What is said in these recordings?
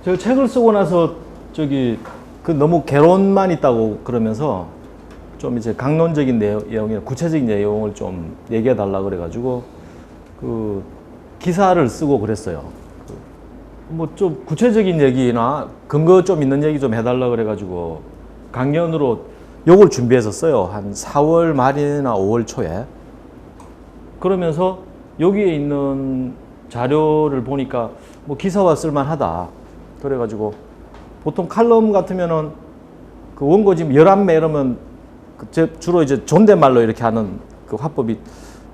제가 책을 쓰고 나서 그 너무 개론만 있다고 그러면서 좀 이제 강론적인 내용이나 구체적인 내용을 좀 얘기해 달라 그래가지고 그 기사를 쓰고 그랬어요. 뭐 좀 구체적인 얘기나 근거 좀 있는 얘기 좀 해달라 그래가지고 강연으로 요걸 준비해서 써요. 한 4월 말이나 5월 초에. 그러면서 여기에 있는 자료를 보니까 뭐 기사화 쓸만하다. 그래가지고 보통 칼럼 같으면은 그 원고지 11매 이러면 주로 이제 존댓말로 이렇게 하는 그 화법이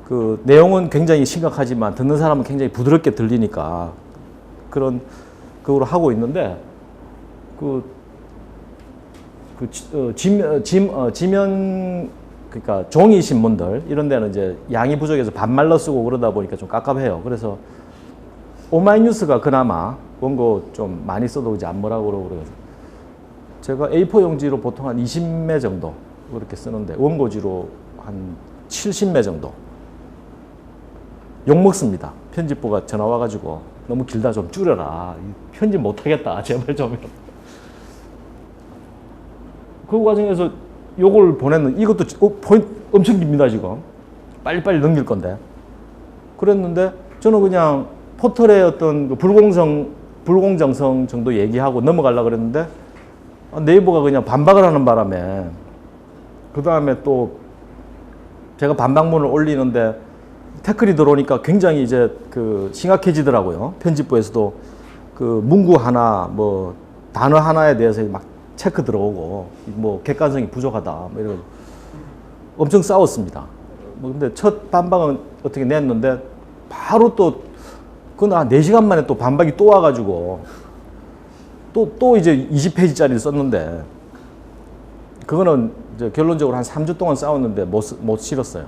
그 내용은 굉장히 심각하지만 듣는 사람은 굉장히 부드럽게 들리니까 그런 그걸 하고 있는데 지면 그러니까 종이 신문들 이런 데는 이제 양이 부족해서 반말로 쓰고 그러다 보니까 좀 깝깝해요. 그래서 오마이뉴스가 그나마 원고 좀 많이 써도 이제 안 뭐라고 그러고 그래서 제가 A4 용지로 보통 한 20매 정도 그렇게 쓰는데 원고지로 한 70매 정도 욕 먹습니다. 편집부가 전화 와가지고 너무 길다 좀 줄여라. 편집 못하겠다. 제발 좀. 그 과정에서 요걸 보냈는데 이것도 포인트 엄청 깁니다 지금. 빨리빨리 넘길 건데. 그랬는데 저는 그냥 포털의 어떤 그 불공정성 정도 얘기하고 넘어가려고 그랬는데 네이버가 그냥 반박을 하는 바람에 그 다음에 또 제가 반박문을 올리는데 태클이 들어오니까 굉장히 이제 그 심각해지더라고요. 편집부에서도 그 문구 하나 뭐 단어 하나에 대해서 막 체크 들어오고 뭐 객관성이 부족하다 뭐 이런 엄청 싸웠습니다. 뭐 근데 첫 반박은 어떻게 냈는데 바로 또 그건 한 4시간 만에 또 반박이 또 와가지고 또 이제 20페이지짜리를 썼는데 그거는 이제 결론적으로 한 3주 동안 싸웠는데 못 실었어요.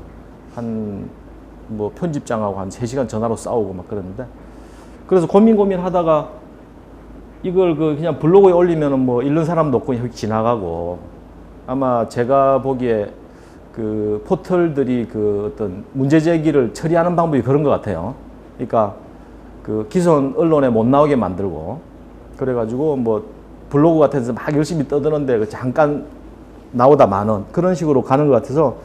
뭐 편집장하고 한 3시간 전화로 싸우고 막 그랬는데 그래서 고민하다가 이걸 그냥 블로그에 올리면은 뭐 읽는 사람도 없고 그냥 지나가고 아마 제가 보기에 그 포털들이 그 어떤 문제 제기를 처리하는 방법이 그런 것 같아요. 그러니까 그 기존 언론에 못 나오게 만들고 그래가지고 뭐 블로그 같은 데서 막 열심히 떠드는데 그 잠깐 나오다 마는 그런 식으로 가는 것 같아서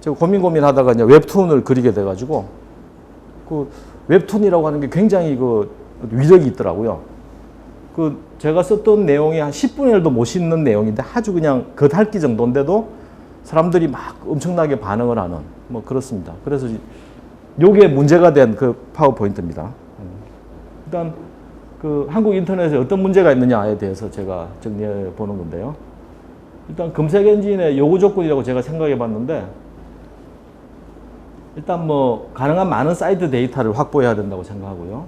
제가 고민하다가 이제 웹툰을 그리게 돼가지고 그 웹툰이라고 하는 게 굉장히 그 위력이 있더라고요. 그 제가 썼던 내용이 한 10분의 1도 못 싣는 내용인데 아주 그냥 겉핥기 정도인데도 사람들이 막 엄청나게 반응을 하는 뭐 그렇습니다. 그래서 요게 문제가 된 그 파워포인트입니다. 일단 그 한국 인터넷에 어떤 문제가 있느냐에 대해서 제가 정리해 보는 건데요. 일단 검색 엔진의 요구 조건이라고 제가 생각해 봤는데 일단 뭐 가능한 많은 사이트 데이터를 확보해야 된다고 생각하고요.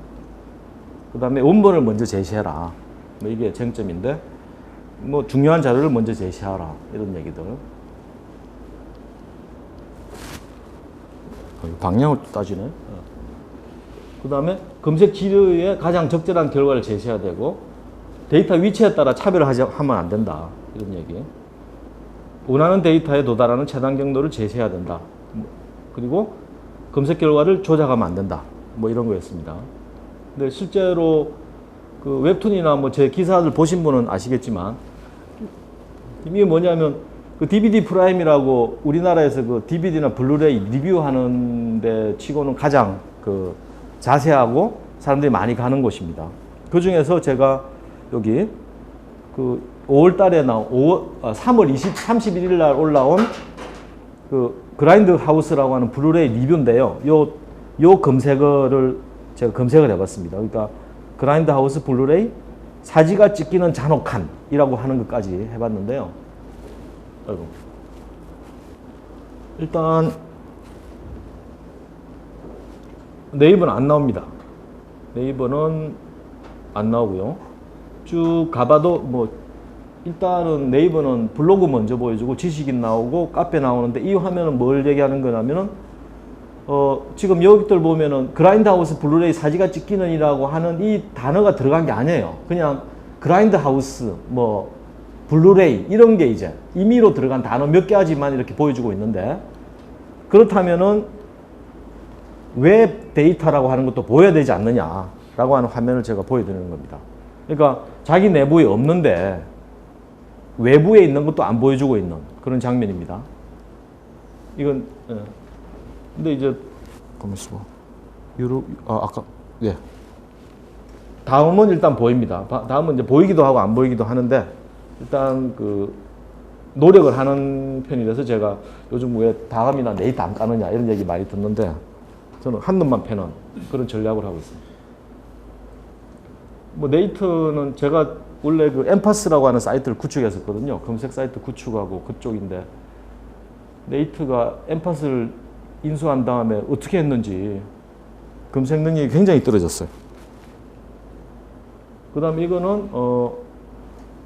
그 다음에 원본을 먼저 제시해라. 뭐 이게 쟁점인데 뭐 중요한 자료를 먼저 제시하라. 이런 얘기들. 방향을 따지네. 그 다음에 검색 지류에 가장 적절한 결과를 제시해야 되고 데이터 위치에 따라 차별을 하면 안 된다. 이런 얘기. 원하는 데이터에 도달하는 최단 경로를 제시해야 된다. 그리고 검색 결과를 조작하면 안 된다. 뭐 이런 거였습니다. 근데 실제로 그 웹툰이나 뭐 제 기사들 보신 분은 아시겠지만 이게 뭐냐면 그 DVD 프라임이라고 우리나라에서 그 DVD나 블루레이 리뷰하는 데 치고는 가장 그 자세하고 사람들이 많이 가는 곳입니다. 그 중에서 제가 여기 그 5월 달에 3월 31일 날 올라온 그 그라인드 하우스라고 하는 블루레이 리뷰인데요. 요 검색어를 제가 검색을 해봤습니다. 그러니까 그라인드 하우스 블루레이 사지가 찢기는 잔혹한이라고 하는 것까지 해봤는데요. 아이고. 일단 네이버는 안 나옵니다. 네이버는 안 나오고요. 쭉 가봐도 뭐 일단은 네이버는 블로그 먼저 보여주고 지식인 나오고 카페 나오는데 이 화면은 뭘 얘기하는 거냐면은 지금 여기들 보면은 그라인드하우스 블루레이 사지가 찢기는이라고 하는 이 단어가 들어간 게 아니에요. 그냥 그라인드하우스 뭐 블루레이 이런 게 이제 임의로 들어간 단어 몇 가지만 이렇게 보여주고 있는데 그렇다면은 웹 데이터라고 하는 것도 보여야 되지 않느냐라고 하는 화면을 제가 보여드리는 겁니다. 그러니까 자기 내부에 없는데 외부에 있는 것도 안 보여주고 있는 그런 장면입니다. 이건 근데 이제 가만있어 봐. 아까 예. 다음은 일단 보입니다. 다음은 이제 보이기도 하고 안 보이기도 하는데 일단 그 노력을 하는 편이라서 제가 요즘 왜 다음이나 네이트 안 까느냐 이런 얘기 많이 듣는데 저는 한 놈만 패는 그런 전략을 하고 있습니다. 뭐 네이트는 제가 원래 그 엠파스라고 하는 사이트를 구축했었거든요. 검색 사이트 구축하고 그쪽인데 네이트가 엠파스를 인수한 다음에 어떻게 했는지 검색 능력이 굉장히 떨어졌어요. 그 다음에 이거는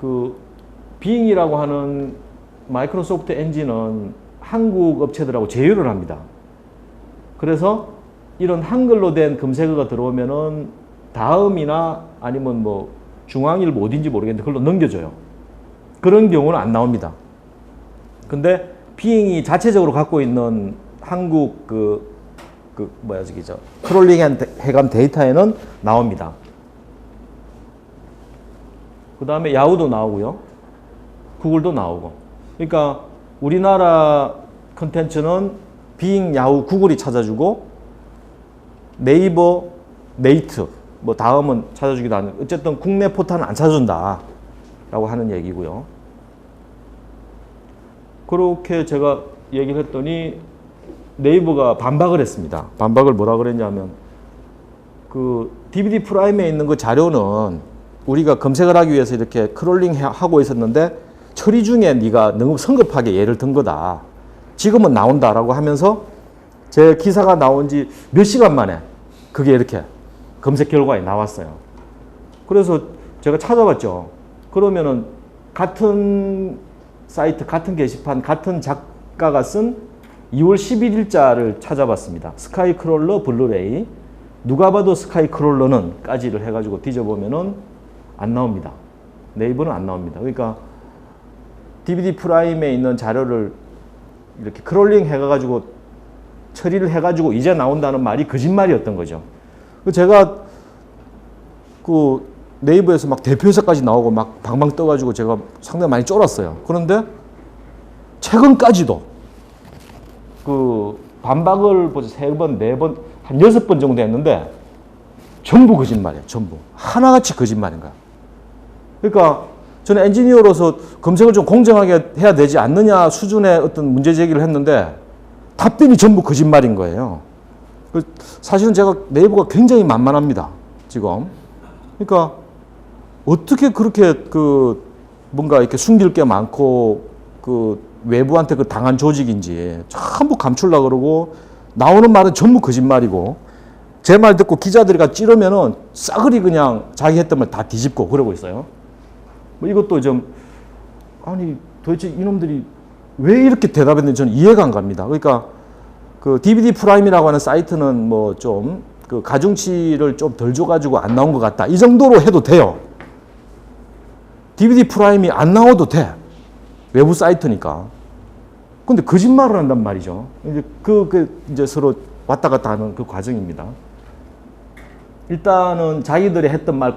그 빙이라고 하는 마이크로소프트 엔진은 한국 업체들하고 제휴를 합니다. 그래서 이런 한글로 된 검색어가 들어오면은 다음이나 아니면 뭐 중앙일보 어딘지 모르겠는데 그걸로 넘겨줘요. 그런 경우는 안 나옵니다. 근데 빙이 자체적으로 갖고 있는 한국 크롤링 해간 데이터에는 나옵니다. 그 다음에 야후도 나오고요. 구글도 나오고. 그러니까 우리나라 컨텐츠는 빙, 야후, 구글이 찾아주고 네이버, 네이트, 뭐 다음은 찾아주기도 하는 어쨌든 국내 포탈은 안 찾아준다 라고 하는 얘기고요. 그렇게 제가 얘기를 했더니 네이버가 반박을 했습니다. 반박을 뭐라 그랬냐면 그 DVD 프라임에 있는 그 자료는 우리가 검색을 하기 위해서 이렇게 크롤링 하고 있었는데 처리 중에 네가 너무 성급하게 예를 든 거다. 지금은 나온다라고 하면서 제 기사가 나온 지 몇 시간 만에 그게 이렇게 검색 결과에 나왔어요. 그래서 제가 찾아봤죠. 그러면은 같은 사이트, 같은 게시판, 같은 작가가 쓴 2월 11일자를 찾아봤습니다. 스카이 크롤러 블루레이. 누가 봐도 스카이 크롤러는 까지를 해가지고 뒤져보면은 안 나옵니다. 네이버는 안 나옵니다. 그러니까 DVD 프라임에 있는 자료를 이렇게 크롤링 해가지고 처리를 해가지고 이제 나온다는 말이 거짓말이었던 거죠. 제가 그 네이버에서 막 대표에서까지 나오고 막 방방 떠가지고 제가 상당히 많이 쫄았어요. 그런데 최근까지도 그 반박을 벌써 3번, 4번, 한 6번 정도 했는데 전부 거짓말이에요. 전부. 하나같이 거짓말인 거야. 그러니까 저는 엔지니어로서 검색을 좀 공정하게 해야 되지 않느냐 수준의 어떤 문제 제기를 했는데 답변이 전부 거짓말인 거예요. 사실은 제가 네이버가 굉장히 만만합니다. 지금. 그러니까 어떻게 그렇게 그 뭔가 이렇게 숨길 게 많고 그 외부한테 그 당한 조직인지 전부 감추려고 그러고 나오는 말은 전부 거짓말이고 제 말 듣고 기자들이 찌르면은 싸그리 그냥 자기 했던 말 다 뒤집고 그러고 있어요. 뭐 이것도 좀 아니 도대체 이놈들이 왜 이렇게 대답했는지 저는 이해가 안 갑니다. 그러니까 그 DVD 프라임이라고 하는 사이트는 뭐 좀 그 가중치를 좀 덜 줘가지고 안 나온 것 같다. 이 정도로 해도 돼요. DVD 프라임이 안 나와도 돼. 외부 사이트니까. 근데 거짓말을 한단 말이죠. 이제 이제 서로 왔다 갔다 하는 그 과정입니다. 일단은 자기들이 했던 말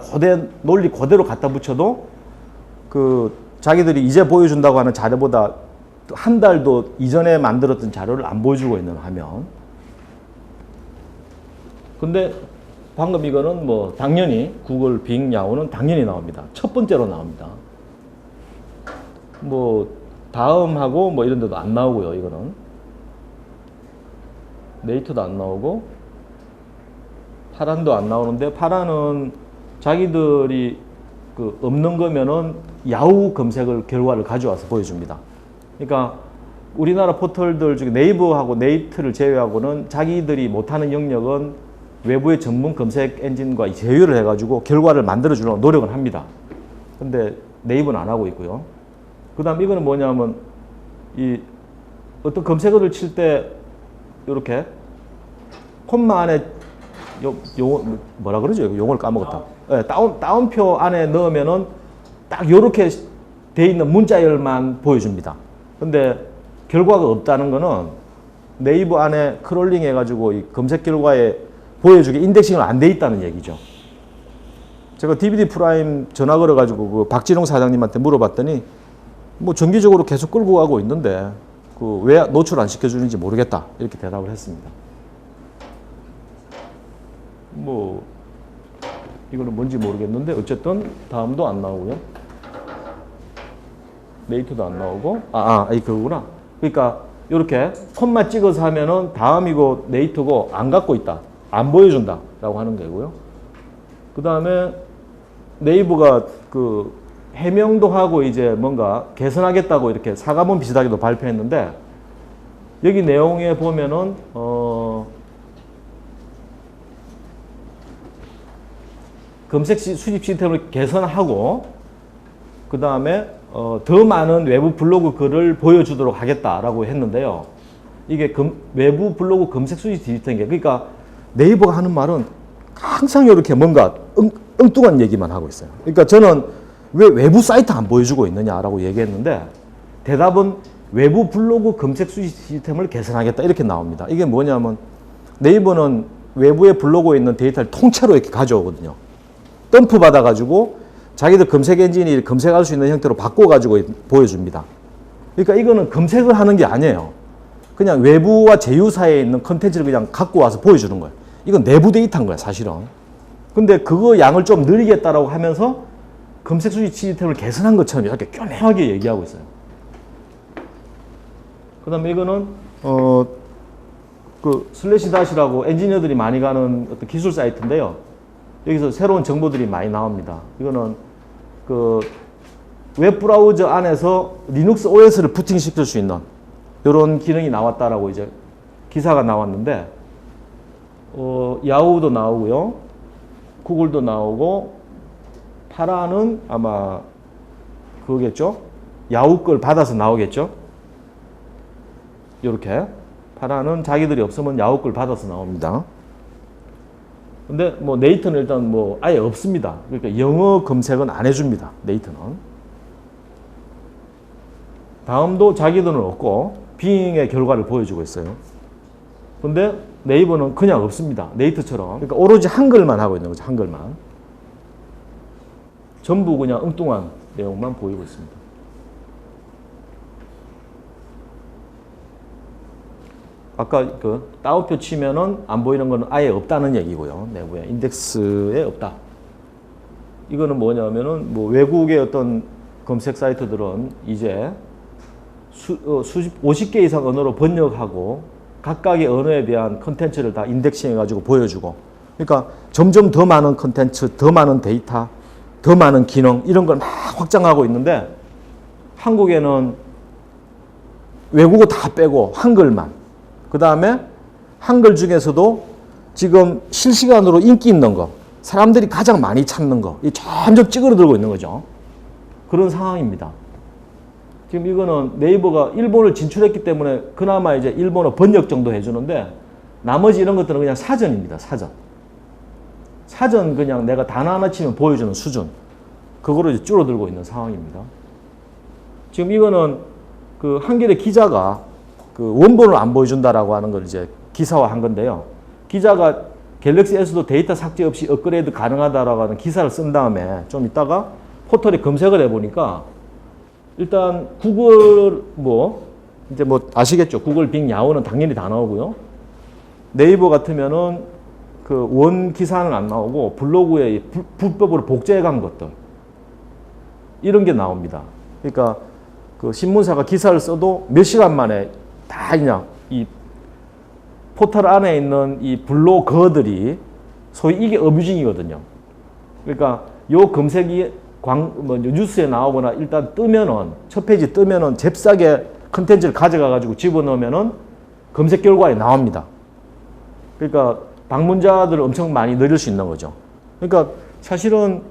논리 그대로 갖다 붙여도 그 자기들이 이제 보여준다고 하는 자료보다 한 달도 이전에 만들었던 자료를 안 보여주고 있는 화면. 근데 방금 이거는 뭐 당연히 구글, 빙, 야후는 당연히 나옵니다. 첫 번째로 나옵니다. 뭐 다음하고 뭐 이런 데도 안 나오고요. 이거는 네이트도 안 나오고 파란도 안 나오는데 파란은 자기들이 그 없는 거면은 야후 검색을 결과를 가져와서 보여줍니다. 그러니까 우리나라 포털들 중에 네이버하고 네이트를 제외하고는 자기들이 못하는 영역은 외부의 전문 검색 엔진과 제휴를 해가지고 결과를 만들어주려고 노력을 합니다. 근데 네이버는 안 하고 있고요. 그 다음 이거는 뭐냐면 이 어떤 검색어를 칠 때 이렇게 콤마 안에 뭐라 그러죠? 용어를 까먹었다. 네, 다운표 안에 넣으면은 딱 요렇게 돼 있는 문자열만 보여줍니다. 근데 결과가 없다는 거는 네이버 안에 크롤링 해가지고 이 검색 결과에 보여주게 인덱싱을 안 돼 있다는 얘기죠. 제가 DVD 프라임 전화 걸어가지고 그 박진홍 사장님한테 물어봤더니 뭐 정기적으로 계속 끌고 가고 있는데 그 왜 노출 안 시켜주는지 모르겠다 이렇게 대답을 했습니다. 뭐 이거는 뭔지 모르겠는데 어쨌든 다음도 안 나오고요. 네이트도 안 나오고 그거구나. 그러니까 이렇게 콤마 찍어서 하면은 다음 이거 네이트고 안 갖고 있다. 안 보여준다 라고 하는 거고요. 그 다음에 네이버가 그 해명도 하고 이제 뭔가 개선하겠다고 이렇게 사과문 비슷하게도 발표했는데 여기 내용에 보면은 검색 수집 시스템을 개선하고 그 다음에 더 많은 외부 블로그 글을 보여주도록 하겠다라고 했는데요. 이게 외부 블로그 검색 수집 시스템 그러니까 네이버가 하는 말은 항상 이렇게 뭔가 엉뚱한 얘기만 하고 있어요. 그러니까 저는 왜 외부 사이트 안 보여주고 있느냐라고 얘기했는데 대답은 외부 블로그 검색 수집 시스템을 개선하겠다 이렇게 나옵니다. 이게 뭐냐면 네이버는 외부의 블로그에 있는 데이터를 통째로 이렇게 가져오거든요. 덤프 받아가지고 자기들 검색 엔진이 검색할 수 있는 형태로 바꿔가지고 보여줍니다. 그러니까 이거는 검색을 하는 게 아니에요. 그냥 외부와 제휴사에 있는 컨텐츠를 그냥 갖고 와서 보여주는 거예요. 이건 내부 데이터인 거야, 사실은. 근데 그거 양을 좀 늘리겠다라고 하면서 검색 수집 시스템을 개선한 것처럼 이렇게 교묘하게 얘기하고 있어요. 그 다음에 이거는, 그 슬래시 다시라고 엔지니어들이 많이 가는 어떤 기술 사이트인데요. 여기서 새로운 정보들이 많이 나옵니다. 이거는 그 웹브라우저 안에서 리눅스 OS를 부팅시킬 수 있는 이런 기능이 나왔다라고 이제 기사가 나왔는데, 야후도 나오고요. 구글도 나오고, 파라는 아마 그거겠죠? 야후 걸 받아서 나오겠죠? 이렇게. 파라는 자기들이 없으면 야후 걸 받아서 나옵니다. 근데 뭐 네이트는 일단 뭐 아예 없습니다. 그러니까 영어 검색은 안 해줍니다. 네이트는. 다음도 자기들은 없고 빙의 결과를 보여주고 있어요. 근데 네이버는 그냥 없습니다. 네이트처럼. 그러니까 오로지 한글만 하고 있는 거죠. 한글만. 전부 그냥 엉뚱한 내용만 보이고 있습니다. 아까 그 따옴표 치면은 안 보이는 거는 아예 없다는 얘기고요. 내부에 인덱스에 없다. 이거는 뭐냐면은 뭐 외국의 어떤 검색 사이트들은 이제 수십 50개 이상 언어로 번역하고 각각의 언어에 대한 컨텐츠를 다 인덱싱해 가지고 보여주고, 그러니까 점점 더 많은 컨텐츠, 더 많은 데이터, 더 많은 기능 이런 걸 막 확장하고 있는데 한국에는 외국어 다 빼고 한글만. 그 다음에 한글 중에서도 지금 실시간으로 인기 있는 거, 사람들이 가장 많이 찾는 거, 이 점점 찌그러들고 있는 거죠. 그런 상황입니다. 지금 이거는 네이버가 일본을 진출했기 때문에 그나마 이제 일본어 번역 정도 해주는데 나머지 이런 것들은 그냥 사전입니다. 사전. 사전 그냥 내가 단어 하나 치면 보여주는 수준. 그거로 이제 줄어들고 있는 상황입니다. 지금 이거는 그 한겨레 기자가 그 원본을 안 보여준다라고 하는 걸 이제 기사화한 건데요. 기자가 갤럭시 S도 데이터 삭제 없이 업그레이드 가능하다라고 하는 기사를 쓴 다음에 좀 있다가 포털에 검색을 해보니까 일단 구글 이제 아시겠죠? 구글 빙 야후는 당연히 다 나오고요. 네이버 같으면은 그 원 기사는 안 나오고 블로그에 불법으로 복제해 간 것들 이런 게 나옵니다. 그러니까 그 신문사가 기사를 써도 몇 시간 만에 다 그냥 이 포털 안에 있는 이 블로거들이 소위 이게 어뷰징이거든요. 그러니까 요 검색이 뉴스에 나오거나 일단 뜨면은 첫 페이지 뜨면은 잽싸게 컨텐츠를 가져가 가지고 집어넣으면은 검색 결과에 나옵니다. 그러니까 방문자들을 엄청 많이 늘릴 수 있는 거죠. 그러니까 사실은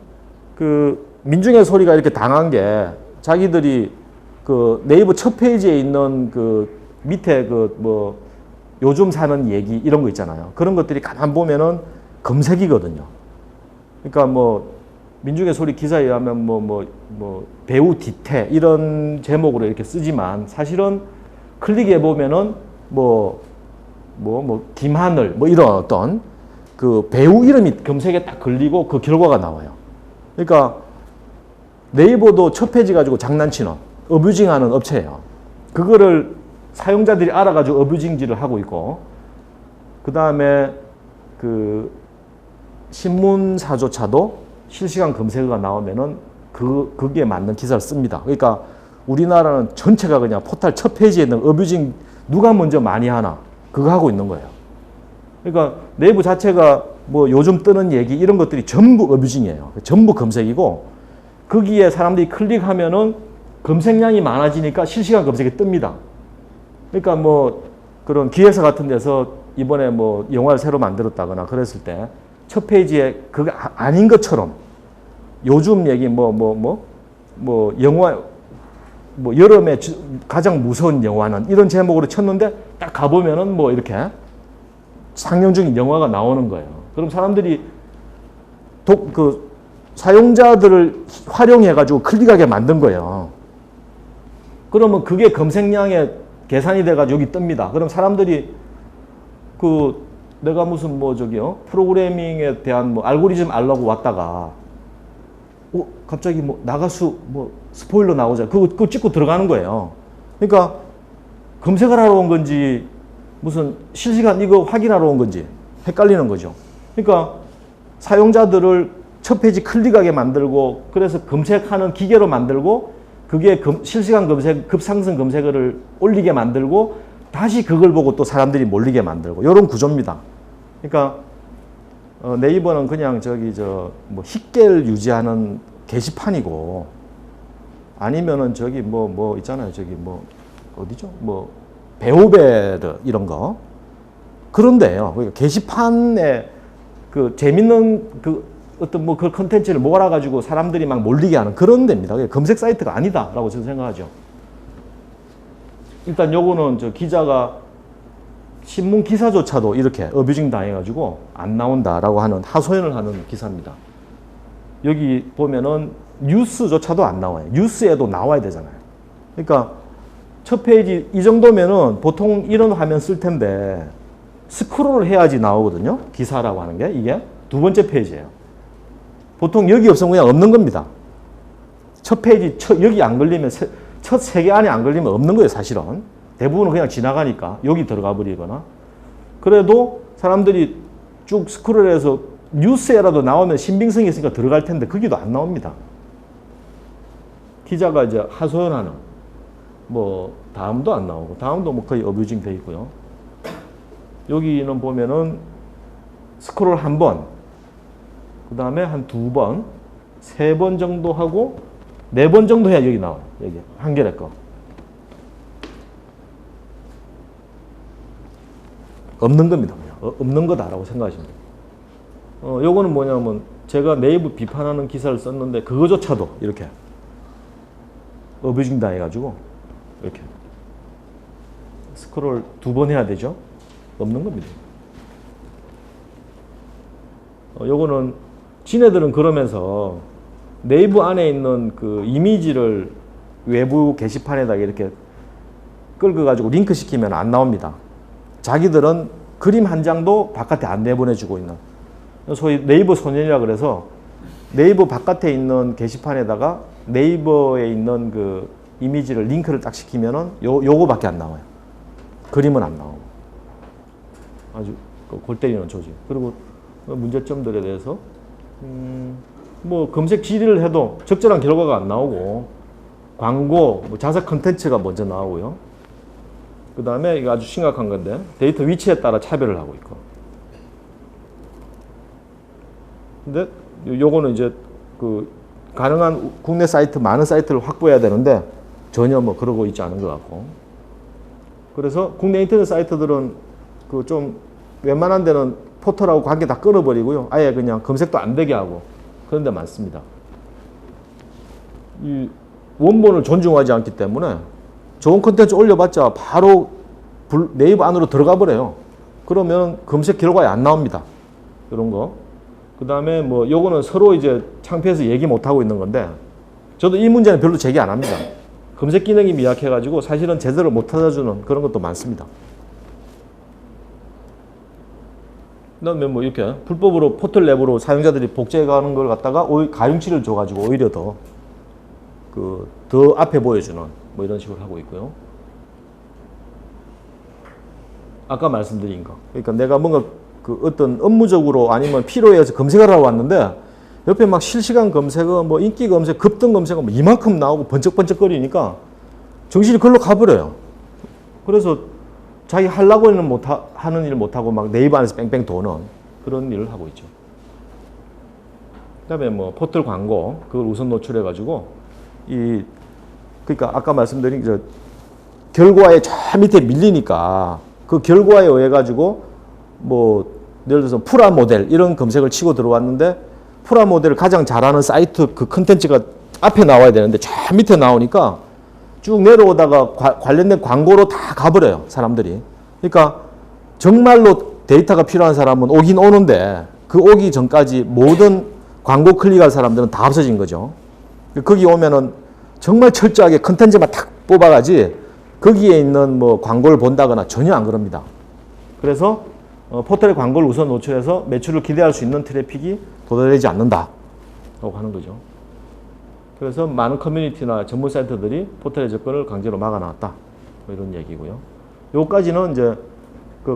그 민중의 소리가 이렇게 당한 게 자기들이 그 네이버 첫 페이지에 있는 그 밑에 그 요즘 사는 얘기 이런 거 있잖아요. 그런 것들이 가만 보면은 검색이거든요. 그러니까 민중의 소리 기사에 의하면 배우 뒤태 이런 제목으로 이렇게 쓰지만 사실은 클릭해 보면은 김하늘 이런 어떤 그 배우 이름이 검색에 딱 걸리고 그 결과가 나와요. 그러니까 네이버도 첫 페이지 가지고 장난치는 어뷰징하는 업체예요. 그거를 사용자들이 알아가지고 어뷰징질을 하고 있고, 그 다음에 그 신문사조차도 실시간 검색어가 나오면은 거기에 맞는 기사를 씁니다. 그러니까 우리나라는 전체가 그냥 포털 첫 페이지에 있는 어뷰징 누가 먼저 많이 하나 그거 하고 있는 거예요. 그러니까 네이버 자체가 뭐 요즘 뜨는 얘기 이런 것들이 전부 어뷰징이에요. 전부 검색이고, 거기에 사람들이 클릭하면은 검색량이 많아지니까 실시간 검색이 뜹니다. 그러니까 뭐 그런 기획사 같은 데서 이번에 뭐 영화를 새로 만들었다거나 그랬을 때 첫 페이지에 그게 아닌 것처럼 요즘 얘기 뭐 영화 뭐 여름에 가장 무서운 영화는 이런 제목으로 쳤는데 딱 가보면은 뭐 이렇게 상영 중인 영화가 나오는 거예요. 그럼 사람들이 그 사용자들을 활용해가지고 클릭하게 만든 거예요. 그러면 그게 검색량에 계산이 돼가지고 여기 뜹니다. 그럼 사람들이 내가 무슨 프로그래밍에 대한 뭐 알고리즘 알라고 왔다가 갑자기 뭐 나가수 뭐 스포일러 나오자. 그거 찍고 들어가는 거예요. 그러니까 검색을 하러 온 건지 무슨 실시간 이거 확인하러 온 건지 헷갈리는 거죠. 그러니까 사용자들을 첫 페이지 클릭하게 만들고, 그래서 검색하는 기계로 만들고, 그게 실시간 검색, 급상승 검색어를 올리게 만들고, 다시 그걸 보고 또 사람들이 몰리게 만들고, 이런 구조입니다. 그러니까 네이버는 그냥 뭐 힙계를 유지하는 게시판이고, 아니면은 뭐 있잖아요. 어디죠? 뭐 배우베르 이런 거 그런데요. 그러니까 게시판에 그 재밌는 어떤 뭐 그 컨텐츠를 몰아가지고 사람들이 막 몰리게 하는 그런 데입니다. 검색 사이트가 아니다라고 저는 생각하죠. 일단 요거는 기자가 신문 기사조차도 이렇게 어뷰징 당해가지고 안 나온다라고 하는 하소연을 하는 기사입니다. 여기 보면은 뉴스조차도 안 나와요. 뉴스에도 나와야 되잖아요. 그러니까 첫 페이지 이 정도면은 보통 이런 화면 쓸 텐데 스크롤을 해야지 나오거든요. 기사라고 하는 게 이게 두 번째 페이지예요. 보통 여기 없으면 그냥 없는 겁니다. 첫 페이지 여기 안 걸리면 첫 세 개 안에 안 걸리면 없는 거예요. 사실은 대부분은 그냥 지나가니까 여기 들어가 버리거나. 그래도 사람들이 쭉 스크롤해서 뉴스에라도 나오면 신빙성이 있으니까 들어갈 텐데 거기도 안 나옵니다. 기자가 이제 하소연하는 뭐 다음도 안 나오고, 다음도 뭐 거의 어뷰징 돼 있고요. 여기는 보면은 스크롤 한 번, 그 다음에 한 두 번, 세 번 정도 하고 네 번 정도 해야 여기 나와요. 여기 한겨레 거. 없는 겁니다. 그냥. 없는 거다라고 생각하시면 돼요. 요거는 뭐냐면 제가 네이버 비판하는 기사를 썼는데 그거조차도 이렇게 어뷰징 당해가지고 이렇게 스크롤 두 번 해야 되죠. 없는 겁니다. 요거는 지네들은 그러면서 네이버 안에 있는 그 이미지를 외부 게시판에다가 이렇게 끌어가지고 링크 시키면 안 나옵니다. 자기들은 그림 한 장도 바깥에 안 내보내주고 있는, 소위 네이버 소년이라 그래서 네이버 바깥에 있는 게시판에다가 네이버에 있는 그 이미지를 링크를 딱 시키면은 요거밖에 안 나와요. 그림은 안 나오고. 아주 골 때리는 조직. 그리고 문제점들에 대해서 뭐 검색 질의를 해도 적절한 결과가 안 나오고, 광고, 뭐 자사 컨텐츠가 먼저 나오고요. 그 다음에 이거 아주 심각한 건데 데이터 위치에 따라 차별을 하고 있고. 근데 요거는 이제 가능한 국내 사이트 많은 사이트를 확보해야 되는데 전혀 뭐 그러고 있지 않은 것 같고. 그래서 국내 인터넷 사이트들은 좀 웬만한 데는 포털하고 관계 다 끊어버리고요. 아예 그냥 검색도 안 되게 하고 그런 데 많습니다. 이 원본을 존중하지 않기 때문에 좋은 콘텐츠 올려봤자 바로 네이버 안으로 들어가 버려요. 그러면 검색 결과에 안 나옵니다. 이런 거. 그 다음에 뭐 요거는 서로 이제 창피해서 얘기 못 하고 있는 건데, 저도 이 문제는 별로 제기 안 합니다. 검색 기능이 미약해가지고 사실은 제대로 못 찾아주는 그런 것도 많습니다. 그다음에 뭐 이렇게 불법으로 포털 내부로 사용자들이 복제해가는 걸 갖다가 가중치를 줘가지고 오히려 더 앞에 보여주는 뭐 이런 식으로 하고 있고요. 아까 말씀드린 거. 그러니까 내가 뭔가 어떤 업무적으로 아니면 필요해서 검색을 하러 왔는데 옆에 막 실시간 검색어, 뭐 인기 검색, 급등 검색어 뭐 이만큼 나오고 번쩍번쩍거리니까 정신이 글로 가버려요. 그래서 자기 하려고 하는 일 못하고 막 네이버 안에서 뺑뺑 도는 그런 일을 하고 있죠. 그 다음에 뭐 포털 광고, 그걸 우선 노출해가지고 그러니까 아까 말씀드린 결과에 저 밑에 밀리니까 그 결과에 의해 가지고 뭐 예를 들어서 프라모델 이런 검색을 치고 들어왔는데 프라모델을 가장 잘하는 사이트 그 컨텐츠가 앞에 나와야 되는데 저 밑에 나오니까 쭉 내려오다가 관련된 광고로 다 가버려요, 사람들이. 그러니까 정말로 데이터가 필요한 사람은 오긴 오는데 그 오기 전까지 모든 광고 클릭할 사람들은 다 없어진 거죠. 거기 오면은 정말 철저하게 컨텐츠만 탁 뽑아가지 거기에 있는 뭐 광고를 본다거나 전혀 안 그럽니다. 그래서 포털에 광고를 우선 노출해서 매출을 기대할 수 있는 트래픽이 도달되지 않는다라고 하는 거죠. 그래서 많은 커뮤니티나 전문 사이트들이 포털의 접근을 강제로 막아놨다. 뭐 이런 얘기고요. 요까지는 이제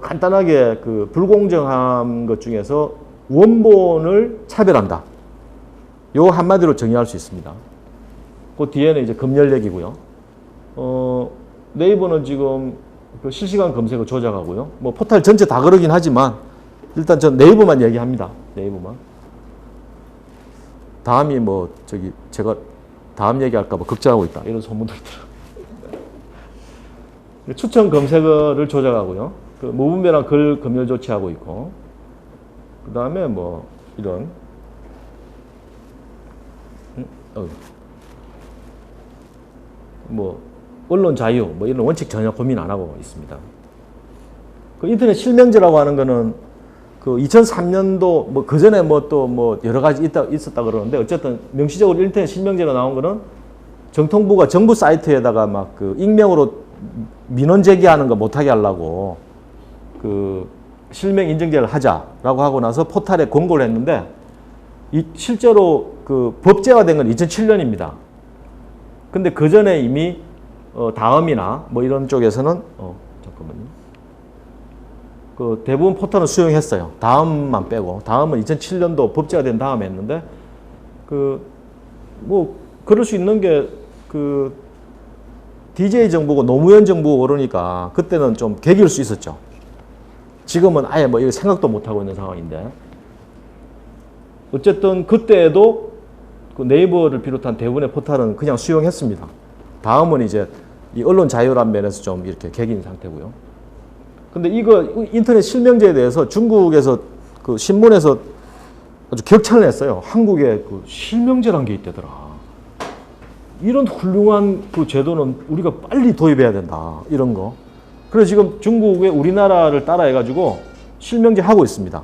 간단하게 불공정한 것 중에서 원본을 차별한다. 요 한마디로 정의할 수 있습니다. 그 뒤에는 이제 검열 얘기고요. 네이버는 지금 실시간 검색어 조작하고요. 뭐 포털 전체 다 그러긴 하지만 일단 전 네이버만 얘기합니다. 네이버만. 다음이 뭐 제가 다음 얘기할까 봐 걱정하고 있다. 이런 소문들 들어요. 추천 검색어를 조작하고요. 무분별한 글 검열 조치하고 있고, 그 다음에 뭐 이런 뭐 언론 자유 뭐 이런 원칙 전혀 고민 안 하고 있습니다. 인터넷 실명제라고 하는 거는 2003년도 뭐 그 전에 뭐 또 뭐 여러 가지 있었다 그러는데 어쨌든 명시적으로 인터넷 실명제가 나온 거는 정통부가 정부 사이트에다가 막 익명으로 민원 제기하는 거 못하게 하려고 실명 인증제를 하자라고 하고 나서 포털에 권고를 했는데 실제로 법제화된 건 2007년입니다. 근데 그 전에 이미 다음이나 뭐 이런 쪽에서는 잠깐만요. 대부분 포털은 수용했어요. 다음만 빼고. 다음은 2007년도 법제화된 다음에 했는데 뭐 그럴 수 있는 게 DJ 정부고 노무현 정부고 그러니까 그때는 좀 개길 수 있었죠. 지금은 아예 뭐 이거 생각도 못 하고 있는 상황인데 어쨌든 그때에도 네이버를 비롯한 대부분의 포털은 그냥 수용했습니다. 다음은 이제 이 언론 자유란 면에서 좀 이렇게 개긴 상태고요. 근데 이거 인터넷 실명제에 대해서 중국에서 신문에서 아주 격찬을 했어요. 한국에 실명제란 게 있다더라. 이런 훌륭한 제도는 우리가 빨리 도입해야 된다. 이런 거. 그래서 지금 중국에 우리나라를 따라해가지고 실명제 하고 있습니다.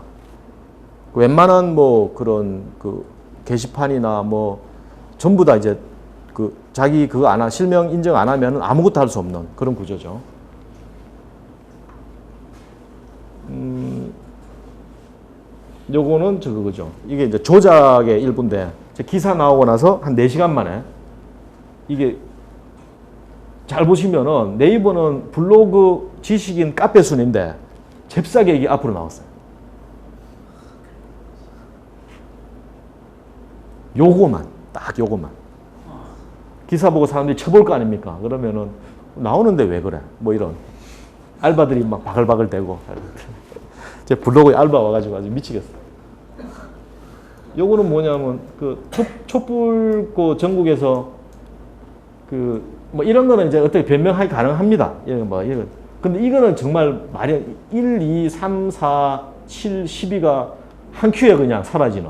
웬만한 뭐 그런 게시판이나 뭐 전부 다 이제 자기 실명 인정 안 하면 아무것도 할 수 없는 그런 구조죠. 요거는 그거죠. 이게 이제 조작의 일부인데 기사 나오고 나서 한 4시간 만에 이게 잘 보시면은 네이버는 블로그 지식인 카페 순인데 잽싸게 이게 앞으로 나왔어요. 요거만, 딱 요거만. 기사 보고 사람들이 쳐볼 거 아닙니까? 그러면은 나오는데 왜 그래? 뭐 이런. 알바들이 막 바글바글 대고. 제 블로그에 알바 와가지고 아주 미치겠어. 요거는 뭐냐면 촛불 전국에서 뭐 이런 거는 이제 어떻게 변명하기 가능합니다. 근데 이거는 정말 말이 1, 2, 3, 4, 7, 12가 한 큐에 그냥 사라지는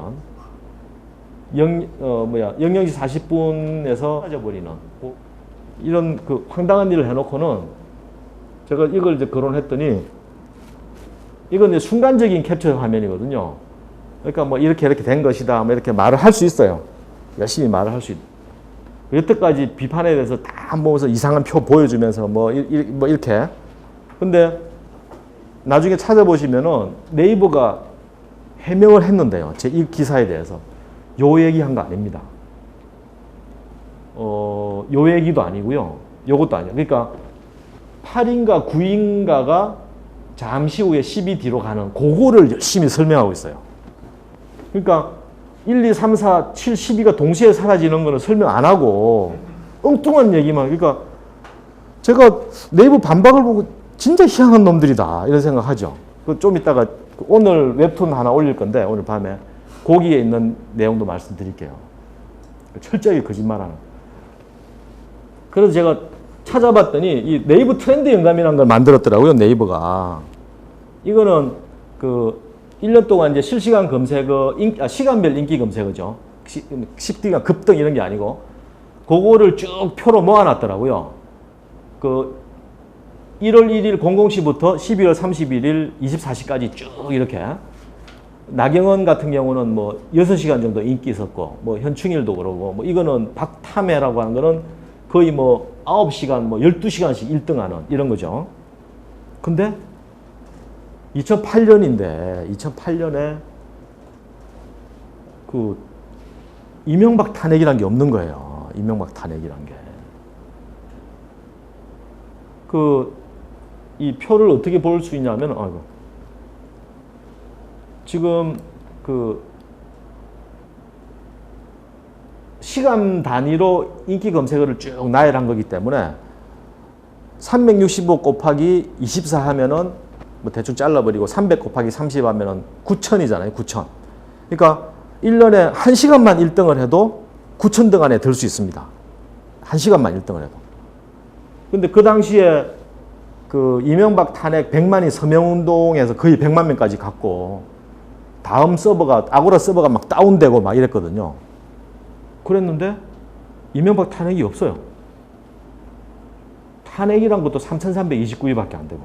00시 40분에서 사라져버리는 이런 황당한 일을 해놓고는 제가 이걸 이제 거론했더니 이건 이제 순간적인 캡처 화면이거든요. 그러니까 뭐 이렇게 된 것이다. 뭐 이렇게 말을 할 수 있어요. 열심히 말을 할 수 있다. 여태까지 비판에 대해서 다 보면서 이상한 표 보여주면서 뭐 이렇게. 근데 나중에 찾아보시면은 네이버가 해명을 했는데요. 제 이 기사에 대해서 요 얘기한 거 아닙니다. 요 얘기도 아니고요. 요것도 아니에요. 그러니까 8인가 9인가가 잠시 후에 12D로 가는 그거를 열심히 설명하고 있어요. 그러니까 1, 2, 3, 4, 7, 12가 동시에 사라지는 거는 설명 안 하고 엉뚱한 얘기만. 그러니까 제가 네이버 반박을 보고 진짜 희한한 놈들이다 이런 생각하죠. 좀 이따가 오늘 웹툰 하나 올릴 건데 오늘 밤에 거기에 있는 내용도 말씀드릴게요. 철저하게 거짓말하는. 그래서 제가 찾아봤더니 이 네이버 트렌드 영감이라는 걸 만들었더라고요. 네이버가. 이거는 그 1년 동안 이제 실시간 검색어, 시간별 인기 검색어죠. 10D가 급등 이런 게 아니고 그거를 쭉 표로 모아놨더라고요. 그 1월 1일 00시부터 12월 31일 24시까지 쭉 이렇게. 나경원 같은 경우는 뭐 6시간 정도 인기 있었고, 뭐 현충일도 그러고, 뭐 이거는 박탐해라고 하는 거는 거의 뭐 9시간, 뭐 12시간씩 1등하는 이런 거죠. 근데 2008년인데 2008년에 그 이명박 탄핵이란 게 없는 거예요. 이명박 탄핵이란 게. 이 표를 어떻게 볼 수 있냐면, 지금 시간 단위로 인기 검색어를 쭉 나열한 거기 때문에 365 곱하기 24 하면은 뭐 대충 잘라버리고 300 곱하기 30 하면은 9,000이잖아요. 9,000. 그러니까 1년에 1시간만 1등을 해도 9,000등 안에 들 수 있습니다. 1시간만 1등을 해도. 근데 그 당시에 그 이명박 탄핵 100만이 서명운동에서 거의 100만 명까지 갔고 다음 서버가 아고라 서버가 막 다운되고 막 이랬거든요. 그랬는데 이명박 탄핵이 없어요. 탄핵이란 것도 3,329위밖에 안 되고.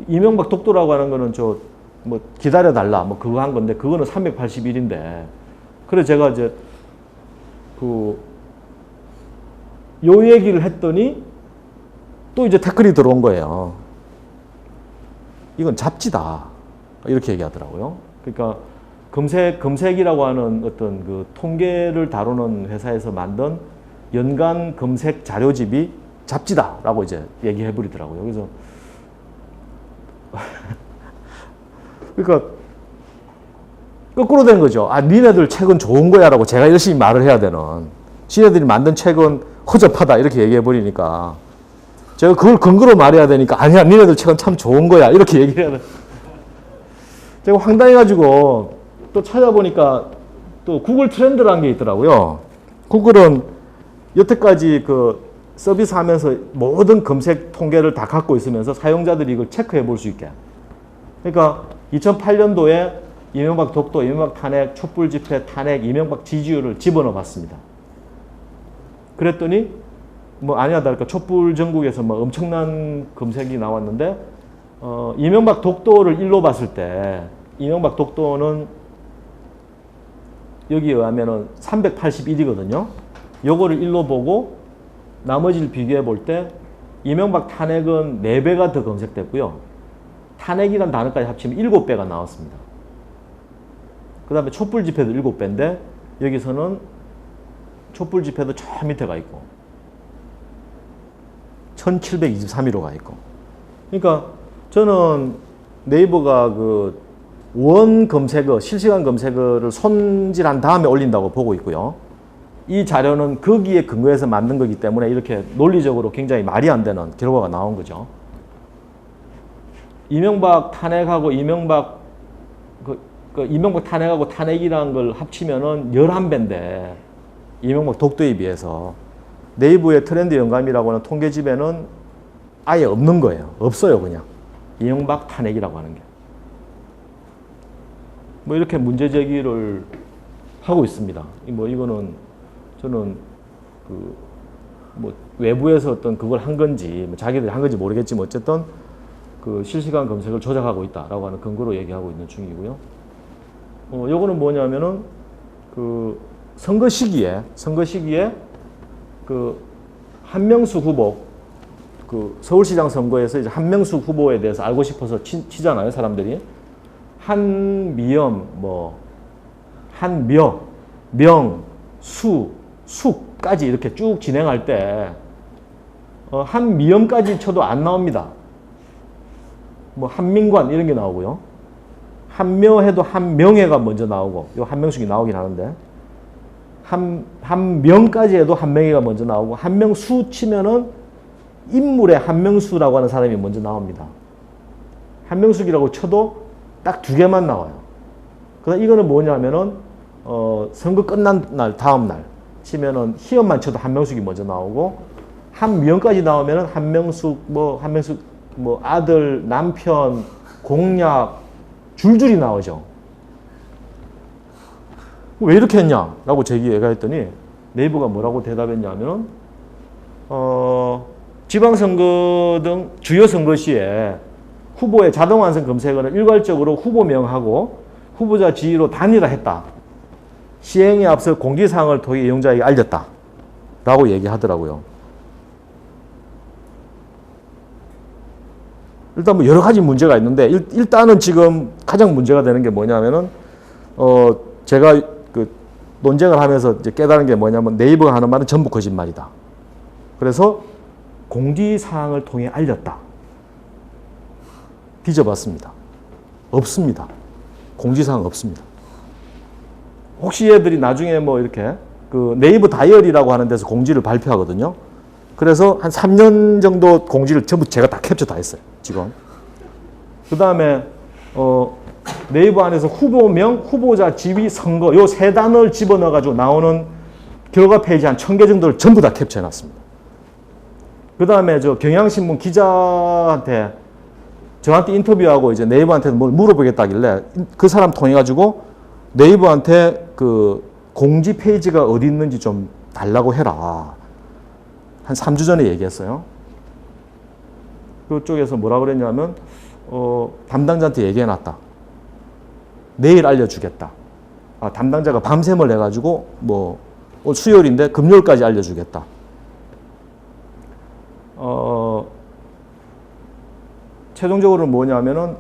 이명박 독도라고 하는 거는 뭐 기다려달라 뭐 그거 한 건데 그거는 381인데. 그래서 제가 이제 요 얘기를 했더니 또 이제 댓글이 들어온 거예요. 이건 잡지다. 이렇게 얘기하더라고요. 그러니까 검색이라고 하는 어떤 그 통계를 다루는 회사에서 만든 연간 검색 자료집이 잡지다라고 이제 얘기해 버리더라고요. 그래서 그러니까 거꾸로 된 거죠. 니네들 책은 좋은 거야라고 제가 열심히 말을 해야 되는. 지네들이 만든 책은 허접하다 이렇게 얘기해 버리니까 제가 그걸 근거로 말해야 되니까 아니야 니네들 책은 참 좋은 거야 이렇게 얘기를 해야 돼. 제가 황당해가지고 또 찾아보니까 또 구글 트렌드라는 게 있더라고요. 구글은 여태까지 그 서비스 하면서 모든 검색 통계를 다 갖고 있으면서 사용자들이 이걸 체크해 볼 수 있게. 그러니까 2008년도에 이명박 독도, 이명박 탄핵, 촛불 집회, 탄핵, 이명박 지지율을 집어넣어 봤습니다. 그랬더니 뭐 아니야 다를까 촛불 전국에서 뭐 엄청난 검색이 나왔는데 이명박 독도를 1로 봤을 때 이명박 독도는 여기에 의하면은 381이거든요. 요거를 1로 보고 나머지를 비교해 볼 때 이명박 탄핵은 4배가 더 검색됐고요. 탄핵이라는 단어까지 합치면 7배가 나왔습니다. 그 다음에 촛불 집회도 7배인데 여기서는 촛불 집회도 저 밑에 가 있고 1723위로 가 있고. 그러니까 저는 네이버가 그 원 검색어, 실시간 검색어를 손질한 다음에 올린다고 보고 있고요. 이 자료는 거기에 근거해서 만든 거기 때문에 이렇게 논리적으로 굉장히 말이 안 되는 결과가 나온 거죠. 이명박 탄핵하고 이명박 탄핵하고 탄핵이라는 걸 합치면은 11배인데 이명박 독도에 비해서 네이버의 트렌드 영감이라고 하는 통계집에는 아예 없는 거예요. 없어요, 그냥. 이명박 탄핵이라고 하는 게. 뭐 이렇게 문제 제기를 하고 있습니다. 뭐 이거는 저는 뭐 외부에서 어떤 그걸 한 건지 뭐 자기들이 한 건지 모르겠지만 어쨌든 그 실시간 검색을 조작하고 있다라고 하는 근거로 얘기하고 있는 중이고요. 요거는 뭐냐면은 그 선거 시기에 그 한명수 후보 그 서울시장 선거에서 이제 한명숙 후보에 대해서 알고 싶어서 치잖아요, 사람들이. 한미염, 뭐, 한며, 명, 수, 숙까지 이렇게 쭉 진행할 때, 한미염까지 쳐도 안 나옵니다. 뭐, 한민관 이런 게 나오고요. 한묘해도 한명회가 먼저 나오고, 요 한명숙이 나오긴 하는데, 한명까지 해도 한명회가 먼저 나오고, 한명수 치면은 인물의 한명수라고 하는 사람이 먼저 나옵니다. 한명숙이라고 쳐도 딱 두 개만 나와요. 그다음 이거는 뭐냐면은 선거 끝난 날 다음 날 치면은 희연만 쳐도 한명숙이 먼저 나오고 한미연까지 나오면은 한명숙 뭐 아들 남편 공약 줄줄이 나오죠. 왜 이렇게 했냐라고 제기가 했더니 네이버가 뭐라고 대답했냐면은 지방선거 등 주요 선거 시에 후보의 자동 완성 검색어는 일괄적으로 후보명하고 후보자 지위로 단일화했다. 시행에 앞서 공지사항을 통해 이용자에게 알렸다. 라고 얘기하더라고요. 일단 뭐 여러 가지 문제가 있는데 일단은 지금 가장 문제가 되는 게 뭐냐면은 제가 그 논쟁을 하면서 이제 깨달은 게 뭐냐면 네이버가 하는 말은 전부 거짓말이다. 그래서 공지사항을 통해 알렸다. 뒤져봤습니다. 없습니다. 공지사항 없습니다. 혹시 얘들이 나중에 뭐 이렇게 그 네이버 다이어리라고 하는 데서 공지를 발표하거든요. 그래서 한 3년 정도 공지를 전부 제가 다 캡처 다 했어요. 지금. 그 다음에 네이버 안에서 후보명, 후보자 지위, 선거 요 세 단어를 집어넣어가지고 나오는 결과 페이지 한 1000개 정도를 전부 다 캡처해놨습니다. 그 다음에 저 경향신문 기자한테 저한테 인터뷰하고 이제 네이버한테 뭘 물어보겠다길래 그 사람 통해가지고 네이버한테 그 공지 페이지가 어디 있는지 좀 달라고 해라. 한 3주 전에 얘기했어요. 그쪽에서 뭐라 그랬냐면 담당자한테 얘기해놨다. 내일 알려주겠다. 담당자가 밤샘을 해가지고 뭐 수요일인데 금요일까지 알려주겠다. 최종적으로는 뭐냐면은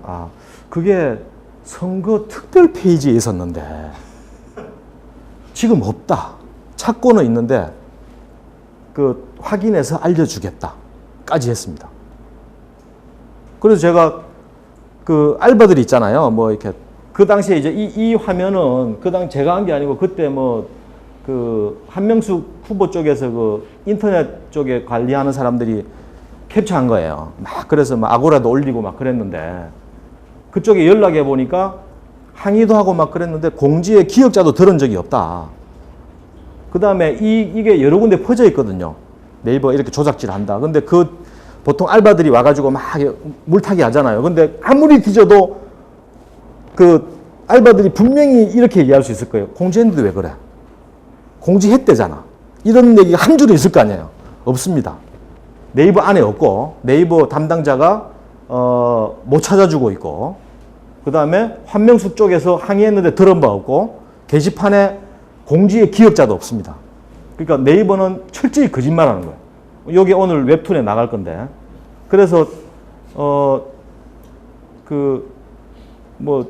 그게 선거 특별 페이지에 있었는데 지금 없다. 찾고는 있는데 그 확인해서 알려주겠다까지 했습니다. 그래서 제가 그 알바들이 있잖아요. 뭐 이렇게 그 당시에 이제 이 화면은 제가 한 게 아니고 그때 뭐 그 한명숙 후보 쪽에서 그 인터넷 쪽에 관리하는 사람들이 캡처한 거예요. 막 그래서 막 아고라도 올리고 막 그랬는데 그쪽에 연락해 보니까 항의도 하고 막 그랬는데 공지에 기억자도 들은 적이 없다. 그 다음에 이게 여러 군데 퍼져 있거든요. 네이버 이렇게 조작질 한다. 근데 그 보통 알바들이 와가지고 막 물타기 하잖아요. 근데 아무리 뒤져도 그 알바들이 분명히 이렇게 얘기할 수 있을 거예요. 공지했는데 왜 그래? 공지했대잖아. 이런 얘기가 한 줄은 있을 거 아니에요. 없습니다. 네이버 안에 없고 네이버 담당자가 못 찾아주고 있고 그 다음에 한명숙 쪽에서 항의했는데 들은 바 없고 게시판에 공지의 기억자도 없습니다. 그러니까 네이버는 철저히 거짓말하는 거예요. 여기 오늘 웹툰에 나갈 건데 그래서 뭐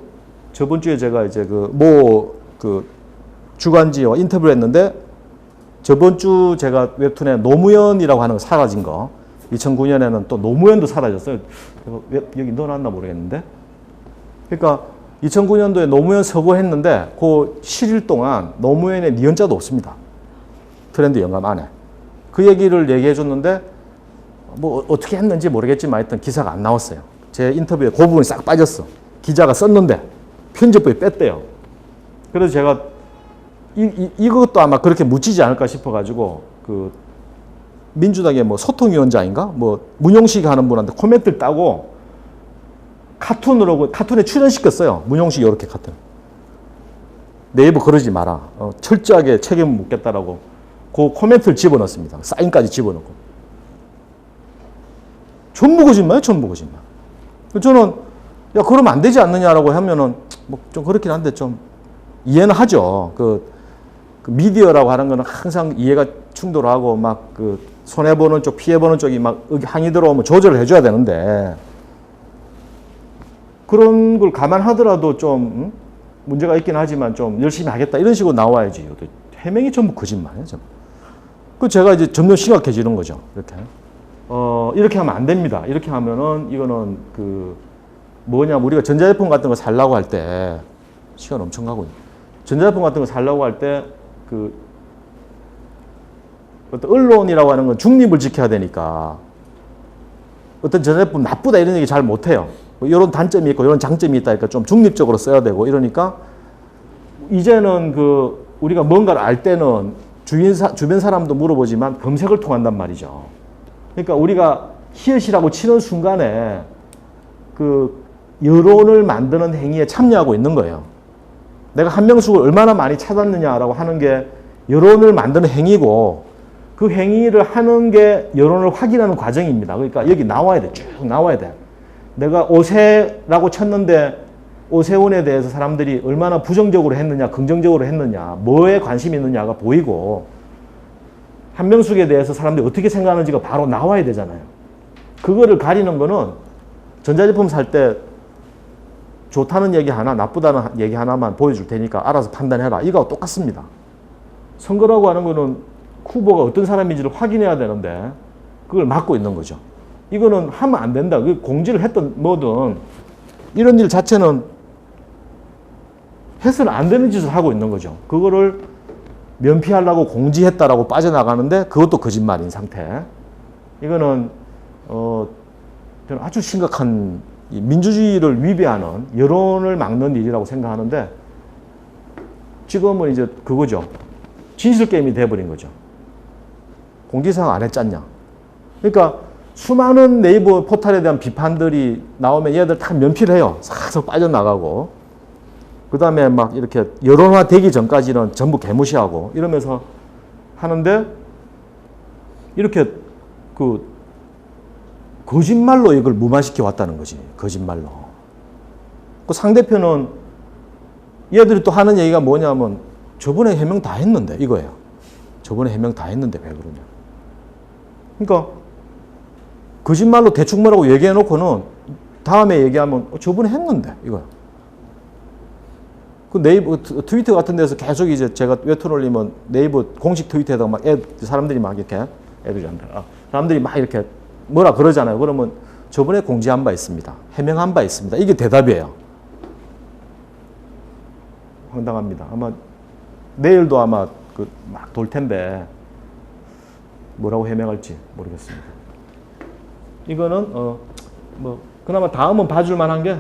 저번 주에 제가 이제 주간지와 인터뷰를 했는데 저번 주 제가 웹툰에 노무현이라고 하는 거 사라진 거 2009년에는 또 노무현도 사라졌어요. 여기 넣어놨나 모르겠는데 그러니까 2009년도에 노무현 서거했는데 그 7일 동안 노무현의 니은자도 없습니다. 트렌드 영감 안에. 그 얘기를 얘기해 줬는데 뭐 어떻게 했는지 모르겠지만 하여튼 기사가 안 나왔어요. 제 인터뷰에 그 부분이 싹 빠졌어. 기자가 썼는데 편집부에 뺐대요. 그래서 제가 이것도 아마 그렇게 묻히지 않을까 싶어가지고 그 민주당의 뭐 소통위원장인가 뭐 문용식 하는 분한테 코멘트를 따고 카툰에 출연시켰어요. 문용식 이렇게 카툰. 네이버 그러지 마라. 철저하게 책임을 묻겠다라고 그 코멘트를 집어넣습니다. 사인까지 집어넣고. 전부 거짓말이에요. 전부 거짓말. 저는 야 그러면 안 되지 않느냐라고 하면은 뭐 좀 그렇긴 한데 좀 이해는 하죠. 그 미디어라고 하는 거는 항상 이해가 충돌하고 막 그 손해보는 쪽, 피해보는 쪽이 막 항의 들어오면 조절을 해줘야 되는데 그런 걸 감안하더라도 좀 문제가 있긴 하지만 좀 열심히 하겠다 이런 식으로 나와야지. 해명이 전부 거짓말이에요. 전부. 그 제가 이제 점점 심각해지는 거죠. 이렇게. 이렇게 하면 안 됩니다. 이렇게 하면은 이거는 그 뭐냐면 우리가 전자제품 같은 거 살라고 할 때 시간 엄청 가고 있네. 전자제품 같은 거 살라고 할 때 그 어떤 언론이라고 하는 건 중립을 지켜야 되니까 어떤 전자제품 나쁘다 이런 얘기 잘 못해요. 뭐 이런 단점이 있고 이런 장점이 있다. 그러니까 좀 중립적으로 써야 되고 이러니까 이제는 그 우리가 뭔가를 알 때는 주변 사람도 물어보지만 검색을 통한단 말이죠. 그러니까 우리가 히읗이라고 치는 순간에 그 여론을 만드는 행위에 참여하고 있는 거예요. 내가 한명숙을 얼마나 많이 찾았느냐라고 하는 게 여론을 만드는 행위고 그 행위를 하는 게 여론을 확인하는 과정입니다. 그러니까 여기 나와야 돼. 쭉 나와야 돼. 내가 오세라고 쳤는데 오세훈에 대해서 사람들이 얼마나 부정적으로 했느냐, 긍정적으로 했느냐, 뭐에 관심이 있느냐가 보이고 한명숙에 대해서 사람들이 어떻게 생각하는지가 바로 나와야 되잖아요. 그거를 가리는 거는 전자제품 살 때 좋다는 얘기 하나, 나쁘다는 얘기 하나만 보여줄 테니까 알아서 판단해라. 이거하고 똑같습니다. 선거라고 하는 거는 후보가 어떤 사람인지를 확인해야 되는데 그걸 막고 있는 거죠. 이거는 하면 안 된다. 공지를 했든 뭐든 이런 일 자체는 해서는 안 되는 짓을 하고 있는 거죠. 그거를 면피하려고 공지했다라고 빠져나가는데 그것도 거짓말인 상태. 이거는 저는 아주 심각한 민주주의를 위배하는 여론을 막는 일이라고 생각하는데 지금은 이제 그거죠. 진실 게임이 돼버린 거죠. 공지사항 안 했잖냐. 그러니까 수많은 네이버 포털에 대한 비판들이 나오면 얘들 다 면피를 해요. 싹싹 빠져나가고. 그 다음에 막 이렇게 여론화 되기 전까지는 전부 개무시하고 이러면서 하는데 이렇게 그 거짓말로 이걸 무마시켜 왔다는 거지. 거짓말로. 그 상대편은 얘들이 또 하는 얘기가 뭐냐면 저번에 해명 다 했는데 이거예요. 저번에 해명 다 했는데 왜 그러냐. 그러니까 거짓말로 대충 뭐라고 얘기해놓고는 다음에 얘기하면 저번에 했는데 이거야. 그 네이버 트위터 같은 데서 계속 이제 제가 웹툰 올리면 네이버 공식 트위터에다가 막 사람들이 막 이렇게 애들이 한다. 사람들이 막 이렇게 뭐라 그러잖아요. 그러면 저번에 공지한 바 있습니다. 해명한 바 있습니다. 이게 대답이에요. 황당합니다. 아마 내일도 아마 그 막 돌 텐데 뭐라고 해명할지 모르겠습니다. 이거는 뭐 그나마 다음은 봐줄 만한 게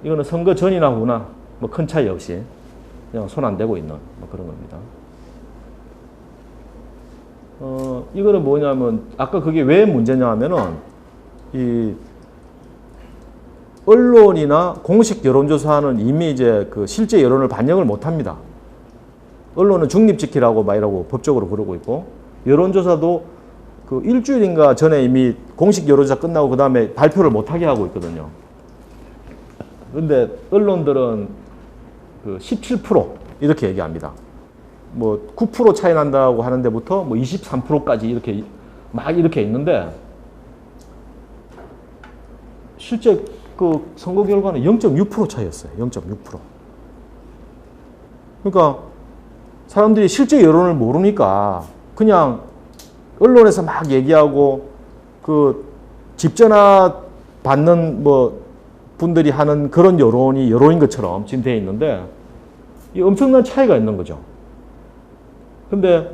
이거는 선거 전이나 후나 뭐 큰 차이 없이 그냥 손 안 대고 있는 뭐 그런 겁니다. 이거는 뭐냐면 아까 그게 왜 문제냐 하면은 이 언론이나 공식 여론조사는 이미 이제 그 실제 여론을 반영을 못 합니다. 언론은 중립 지키라고 막 이라고 법적으로 그러고 있고 여론조사도 그 일주일인가 전에 이미 공식 여론조사 끝나고 그 다음에 발표를 못 하게 하고 있거든요. 근데 언론들은 그 17% 이렇게 얘기합니다. 뭐 9% 차이 난다고 하는 데부터 뭐 23%까지 이렇게 막 이렇게 있는데 실제 그 선거 결과는 0.6% 차이였어요. 0.6%. 그러니까 사람들이 실제 여론을 모르니까 그냥 언론에서 막 얘기하고 그 집전화 받는 뭐 분들이 하는 그런 여론이 여론인 것처럼 지금 되어 있는데 이 엄청난 차이가 있는 거죠. 근데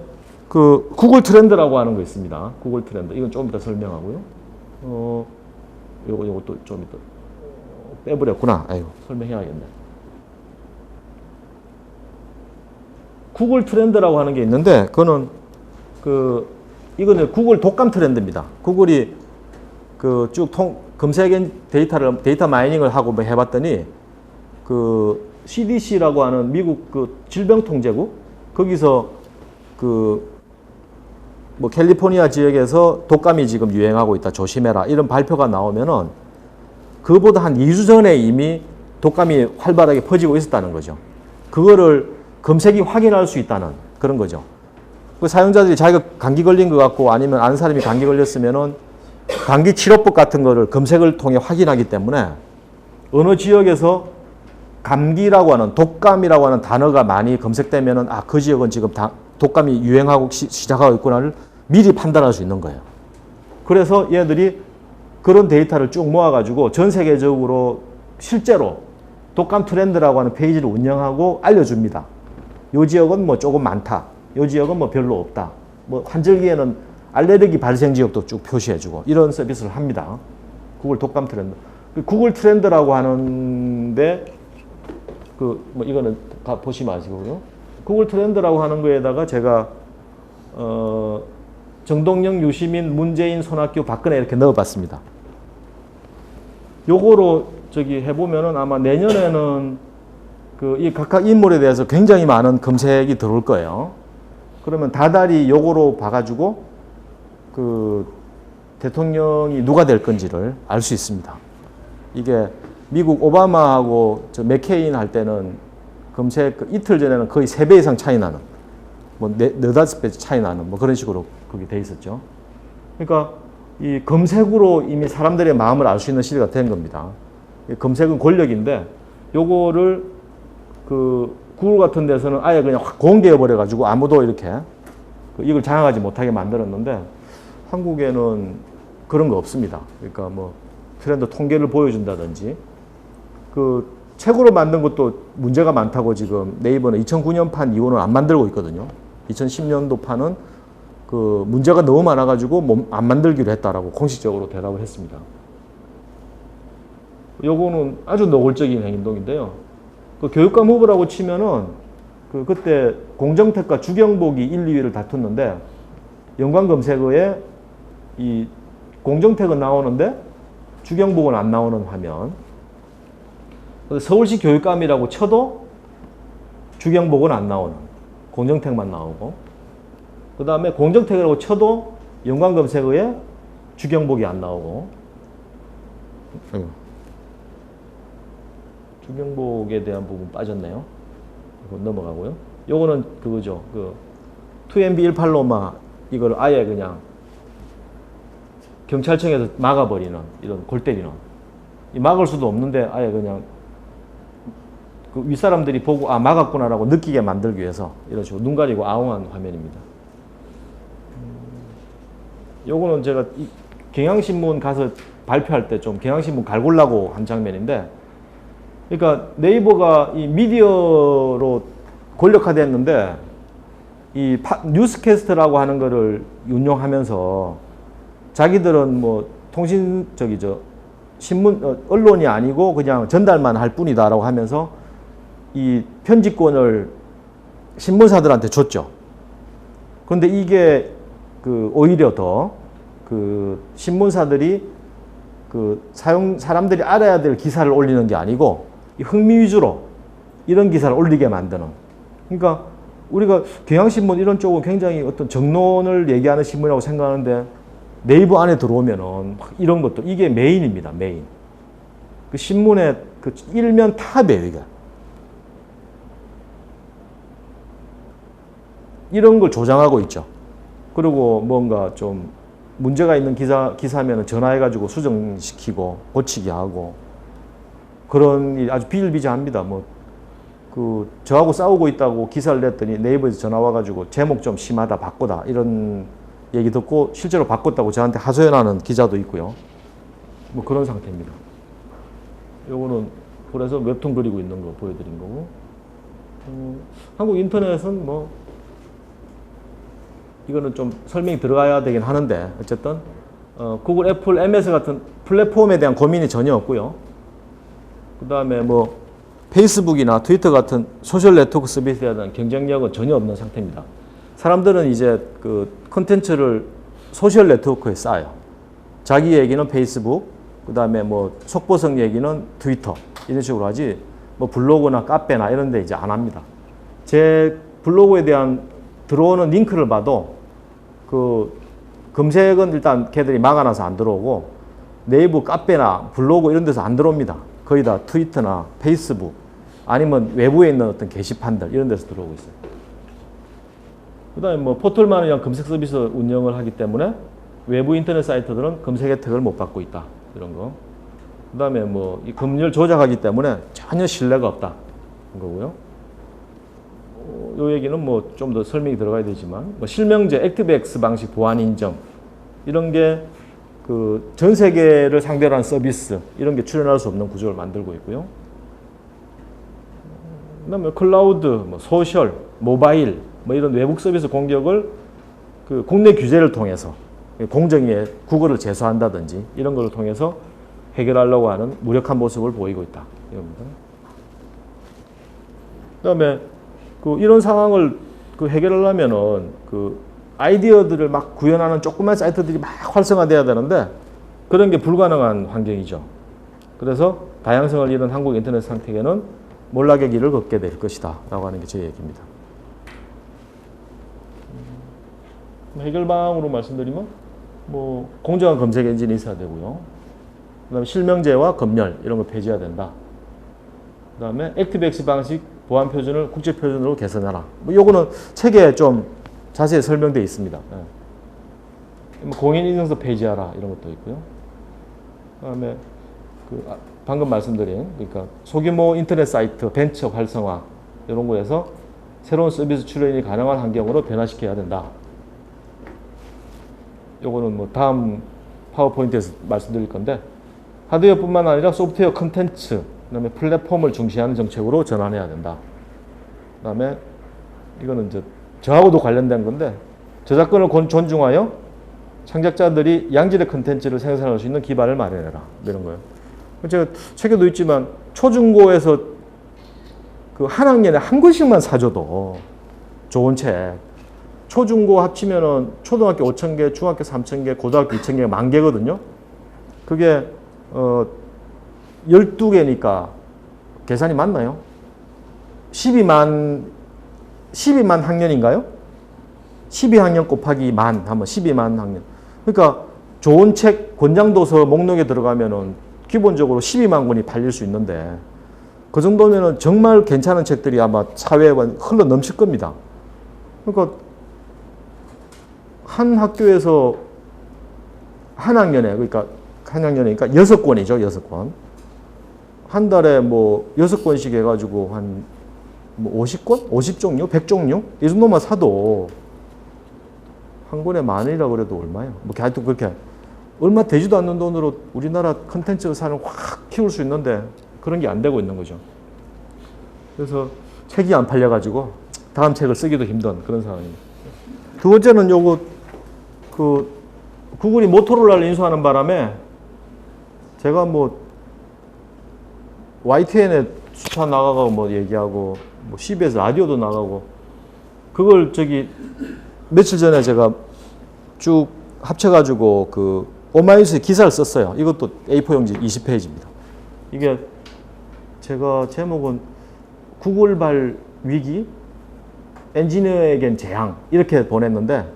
그 구글 트렌드라고 하는 거 있습니다. 구글 트렌드. 이건 좀 이따 설명하고요. 요것도 좀 이따 빼버렸구나. 아이고, 설명해야겠네. 구글 트렌드라고 하는 게 있는데 그거는 이거는 구글 독감 트렌드입니다. 구글이 그 쭉 검색 데이터 마이닝을 하고 뭐 해봤더니 그 CDC라고 하는 미국 그 질병통제국 거기서 그 뭐 캘리포니아 지역에서 독감이 지금 유행하고 있다 조심해라 이런 발표가 나오면은 그보다 한 2주 전에 이미 독감이 활발하게 퍼지고 있었다는 거죠. 그거를 검색이 확인할 수 있다는 그런 거죠. 그 사용자들이 자기가 감기 걸린 것 같고 아니면 아는 사람이 감기 걸렸으면은 감기 치료법 같은 거를 검색을 통해 확인하기 때문에 어느 지역에서 감기라고 하는 독감이라고 하는 단어가 많이 검색되면은 아, 그 지역은 지금 독감이 유행하고 시작하고 있구나를 미리 판단할 수 있는 거예요. 그래서 얘들이 그런 데이터를 쭉 모아가지고 전 세계적으로 실제로 독감 트렌드라고 하는 페이지를 운영하고 알려줍니다. 요 지역은 뭐 조금 많다. 요 지역은 뭐 별로 없다. 뭐 환절기에는 알레르기 발생 지역도 쭉 표시해주고 이런 서비스를 합니다. 구글 독감 트렌드. 구글 트렌드라고 하는데 그 뭐 이거는 보시지 마시고요. 구글 트렌드라고 하는 거에다가 제가 정동영, 유시민, 문재인, 손학규, 박근혜 이렇게 넣어봤습니다. 요거로 저기 해보면은 아마 내년에는 그 이 각각 인물에 대해서 굉장히 많은 검색이 들어올 거예요. 그러면 다달이 요거로 봐가지고 그 대통령이 누가 될 건지를 알 수 있습니다. 이게 미국 오바마하고 저 맥케인 할 때는 검색 이틀 전에는 거의 3배 이상 차이 나는 뭐 4-5배 차이 나는 뭐 그런 식으로 그게 돼 있었죠. 그러니까 이 검색으로 이미 사람들의 마음을 알 수 있는 시대가 된 겁니다. 검색은 권력인데 요거를 그 구글 같은 데서는 아예 그냥 확 공개해 버려 가지고 아무도 이렇게 이걸 장악하지 못하게 만들었는데 한국에는 그런 거 없습니다. 그러니까 뭐 트렌드 통계를 보여준다든지 그 책으로 만든 것도 문제가 많다고 지금 네이버는 2009년 판 이후는 안 만들고 있거든요. 2010년도 판은 그 문제가 너무 많아가지고 안 만들기로 했다라고 공식적으로 대답을 했습니다. 요거는 아주 노골적인 행동인데요. 그 교육감 후보라고 치면은 그때 공정택과 주경복이 1, 2위를 다퉜는데 연관 검색어에 이 공정택은 나오는데 주경복은 안 나오는 화면. 서울시 교육감이라고 쳐도 주경복은 안 나오는 공정택만 나오고 그 다음에 공정택이라고 쳐도 연관 검색어에 주경복이 안 나오고 주경복에 대한 부분 빠졌네요. 이거 넘어가고요. 요거는 그거죠. 그 2MB18로마 이걸 아예 그냥 경찰청에서 막아버리는 이런 골 때리는 막을 수도 없는데 아예 그냥 그 윗사람들이 보고 아 막았구나라고 느끼게 만들기 위해서 이런 식으로 눈 가리고 아웅한 화면입니다. 요거는 제가 경향신문 가서 발표할 때 좀 경향신문 갈굴라고 한 장면인데 그러니까 네이버가 이 미디어로 권력화됐는데 이 뉴스캐스트라고 하는 거를 운용하면서 자기들은 뭐 신문 언론이 아니고 그냥 전달만 할 뿐이다라고 하면서 이 편집권을 신문사들한테 줬죠. 그런데 이게 그 오히려 더 그 신문사들이 그 사람들이 알아야 될 기사를 올리는 게 아니고 흥미 위주로 이런 기사를 올리게 만드는. 그러니까 우리가 경향신문 이런 쪽은 굉장히 어떤 정론을 얘기하는 신문이라고 생각하는데 네이버 안에 들어오면은 이런 것도 이게 메인입니다. 메인. 그 신문의 그 일면 탑이에요, 이게. 이런 걸 조장하고 있죠. 그리고 뭔가 좀 문제가 있는 기사면은 전화해가지고 수정시키고 고치게 하고 그런 일이 아주 비일비재합니다. 저하고 싸우고 있다고 기사를 냈더니 네이버에서 전화 와가지고 제목 좀 심하다, 바꾸다 이런 얘기 듣고 실제로 바꿨다고 저한테 하소연하는 기자도 있고요. 뭐 그런 상태입니다. 요거는 그래서 웹툰 그리고 있는 거 보여드린 거고 한국 인터넷은 뭐 이거는 좀 설명이 들어가야 되긴 하는데 어쨌든 구글, 애플, MS 같은 플랫폼에 대한 고민이 전혀 없고요. 그 다음에 뭐 페이스북이나 트위터 같은 소셜 네트워크 서비스에 대한 경쟁력은 전혀 없는 상태입니다. 사람들은 이제 그 콘텐츠를 소셜 네트워크에 쌓아요. 자기 얘기는 페이스북, 그 다음에 뭐 속보성 얘기는 트위터 이런 식으로 하지 뭐 블로그나 카페나 이런 데 이제 안 합니다. 제 블로그에 대한 들어오는 링크를 봐도 그 검색은 일단 걔들이 막아놔서 안 들어오고 네이버 카페나 블로그 이런 데서 안 들어옵니다. 거의 다 트위터나 페이스북 아니면 외부에 있는 어떤 게시판들 이런 데서 들어오고 있어요. 그 다음에 뭐 포털만을 위한 검색 서비스 운영을 하기 때문에 외부 인터넷 사이트들은 검색 혜택을 못 받고 있다. 이런 거. 그 다음에 뭐 이 검열 조작하기 때문에 전혀 신뢰가 없다. 그런 거고요. 요 얘기는 뭐 좀 더 설명이 들어가야 되지만 뭐 실명제, 액티브엑스 방식 보안 인정 이런 게 그 전 세계를 상대로 한 서비스 이런 게 출현할 수 없는 구조를 만들고 있고요. 그다음에 클라우드, 뭐 소셜, 모바일 뭐 이런 외국 서비스 공격을 그 국내 규제를 통해서 공정위에 국어를 제소한다든지 이런 걸 통해서 해결하려고 하는 무력한 모습을 보이고 있다. 이겁니다. 그다음에 그 이런 상황을 그 해결하려면은 그 아이디어들을 막 구현하는 조그만 사이트들이 막 활성화돼야 되는데 그런 게 불가능한 환경이죠. 그래서 다양성을 잃은 한국 인터넷 생태계는 몰락의 길을 걷게 될 것이다 라고 하는 게 제 얘기입니다. 해결 방안으로 말씀드리면 뭐 공정한 검색 엔진이 있어야 되고요. 그 다음에 실명제와 검열 이런 거 폐지해야 된다. 그 다음에 액티브엑스 방식 보안 표준을 국제 표준으로 개선하라. 뭐 요거는 책에 좀 자세히 설명되어 있습니다. 뭐 공인인증서 폐지하라 이런 것도 있고요. 그 다음에 그 방금 말씀드린 그러니까 소규모 인터넷 사이트 벤처 활성화 이런 거에서 새로운 서비스 출현이 가능한 환경으로 변화시켜야 된다. 요거는 뭐 다음 파워포인트에서 말씀드릴 건데 하드웨어뿐만 아니라 소프트웨어 컨텐츠 그다음에 플랫폼을 중시하는 정책으로 전환해야 된다. 그다음에 이거는 이제 저하고도 관련된 건데 저작권을 존중하여 창작자들이 양질의 컨텐츠를 생산할 수 있는 기반을 마련해라. 이런 거예요. 제가 책에도 있지만 초중고에서 그 한 학년에 한 권씩만 사줘도 좋은 책. 초중고 합치면은 초등학교 5,000개, 중학교 3,000개, 고등학교 2,000개가 10,000개거든요. 그게 12개니까 계산이 맞나요? 12만 학년인가요? 12학년 곱하기 만 하면 12만 학년. 그러니까 좋은 책 권장도서 목록에 들어가면은 기본적으로 12만 권이 팔릴 수 있는데 그 정도면은 정말 괜찮은 책들이 아마 사회에 흘러 넘칠 겁니다. 그러니까 한 학교에서 한 학년에 그러니까 6권이죠. 6권. 한 달에 뭐 6권씩 해가지고 한 뭐 50권? 50종류? 100종류? 이 정도만 사도 한 권에 10,000원이라고 그래도 얼마예요? 뭐 하여튼 그렇게 얼마 되지도 않는 돈으로 우리나라 컨텐츠 사는 확 키울 수 있는데 그런 게 안 되고 있는 거죠. 그래서 책이 안 팔려가지고 다음 책을 쓰기도 힘든 그런 상황입니다. 두 번째는 요거 그 구글이 모토로라를 인수하는 바람에 제가 뭐 YTN에 수차 나가고 뭐 얘기하고 뭐 CBS 라디오도 나가고 그걸 저기 며칠 전에 제가 쭉 합쳐가지고 그 오마이뉴스에 기사를 썼어요. 이것도 A4 용지 20페이지입니다. 이게 제가 제목은 구글발 위기, 엔지니어에겐 재앙 이렇게 보냈는데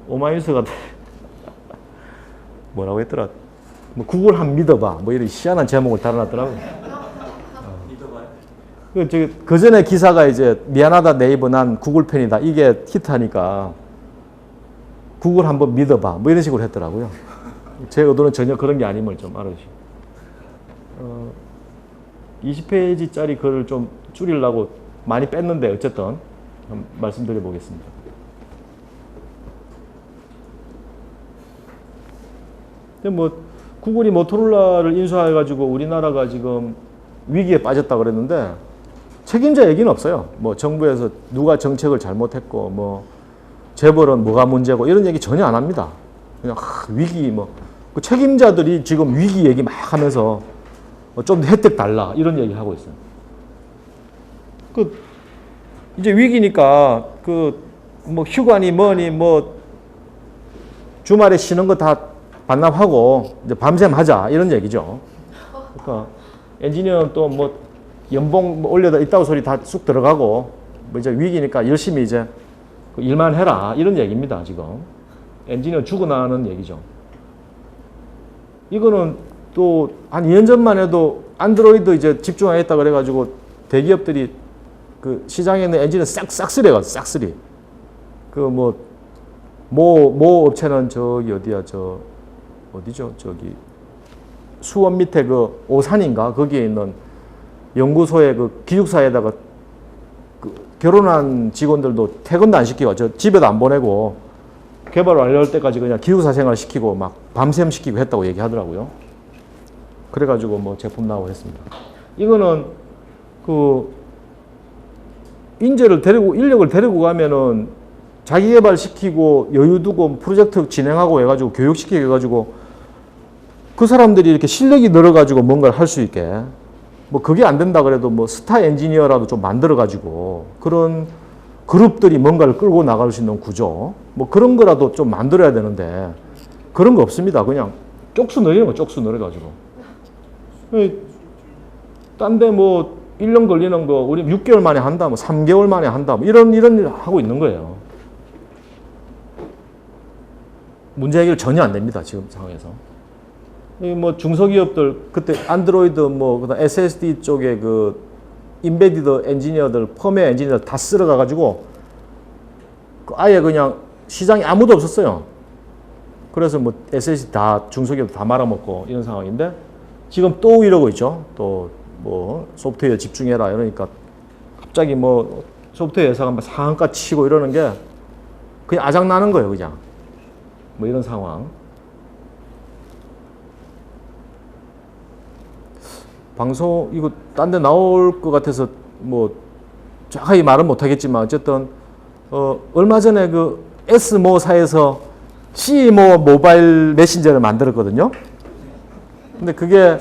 오마이뉴스가 뭐라고 했더라? 뭐 구글 한 믿어봐 뭐 이런 희한한 제목을 달아놨더라고요. 그 전에 기사가 이제 미안하다 네이버 난 구글 팬이다 이게 히트하니까 구글 한번 믿어봐 뭐 이런 식으로 했더라고요. 제 의도는 전혀 그런 게 아님을 좀 알아주시고 20페이지짜리 글을 좀 줄이려고 많이 뺐는데 어쨌든 말씀드려 보겠습니다. 뭐 구글이 모토로라를 인수해가지고 우리나라가 지금 위기에 빠졌다 그랬는데 책임자 얘기는 없어요. 뭐 정부에서 누가 정책을 잘못했고 뭐 재벌은 뭐가 문제고 이런 얘기 전혀 안 합니다. 그냥 위기 뭐 그 책임자들이 지금 위기 얘기 막 하면서 좀 더 혜택 달라 이런 얘기 하고 있어요. 그 이제 위기니까 그 뭐 휴가니 뭐니 뭐 주말에 쉬는 거 다 반납하고 이제 밤샘 하자 이런 얘기죠. 그러니까 엔지니어는 또 뭐 연봉 뭐 올려다 있다고 소리 다 쑥 들어가고 뭐 이제 위기니까 열심히 이제 일만 해라 이런 얘기입니다. 지금 엔지니어 죽어나가는 얘기죠. 이거는 또 한 2년 전만 해도 안드로이드 이제 집중하겠다 그래가지고 대기업들이 그 시장에 있는 엔진을 싹쓸이해가지고 싹쓸이. 그 모 업체는 저기 어디야, 어디죠? 저기 수원 밑에 그 오산인가? 거기에 있는 연구소의 그 기숙사에다가 그 결혼한 직원들도 퇴근도 안 시키고 저 집에도 안 보내고 개발 완료할 때까지 그냥 기숙사 생활 시키고 막 밤샘 시키고 했다고 얘기하더라고요. 그래가지고 뭐 제품 나오고 했습니다. 이거는 그 인재를 데리고 인력을 데리고 가면은 자기 개발 시키고 여유 두고 프로젝트 진행하고 해가지고 교육시키고 해가지고 그 사람들이 이렇게 실력이 늘어가지고 뭔가를 할 수 있게 뭐 그게 안 된다 그래도 뭐 스타 엔지니어라도 좀 만들어가지고 그런 그룹들이 뭔가를 끌고 나갈 수 있는 구조 뭐 그런 거라도 좀 만들어야 되는데 그런 거 없습니다. 그냥 쪽수 늘리는 거 쪽수 늘어가지고 딴 데 뭐 1년 걸리는 거 우리 6개월 만에 한다 뭐 3개월 만에 한다 뭐 이런 일 하고 있는 거예요. 문제 해결 전혀 안 됩니다. 지금 상황에서. 뭐 중소기업들 그때 안드로이드 뭐 그다음 SSD 쪽에 그 인베디드 엔지니어들 펌웨어 엔지니어들 다 쓸어가 가지고 아예 그냥 시장에 아무도 없었어요. 그래서 뭐 SSD 다 중소기업 다 말아먹고 이런 상황인데 지금 또 이러고 있죠. 또 뭐 소프트웨어 집중해라 이러니까 갑자기 뭐 소프트웨어 회사가 막 상한가 치고 이러는 게 그냥 아작나는 거예요. 그냥 뭐 이런 상황. 방송 이거 딴 데 나올 것 같아서 뭐 정확하게 말은 못하겠지만 어쨌든 얼마 전에 그 S모사에서 C모 모바일 메신저를 만들었거든요. 근데 그게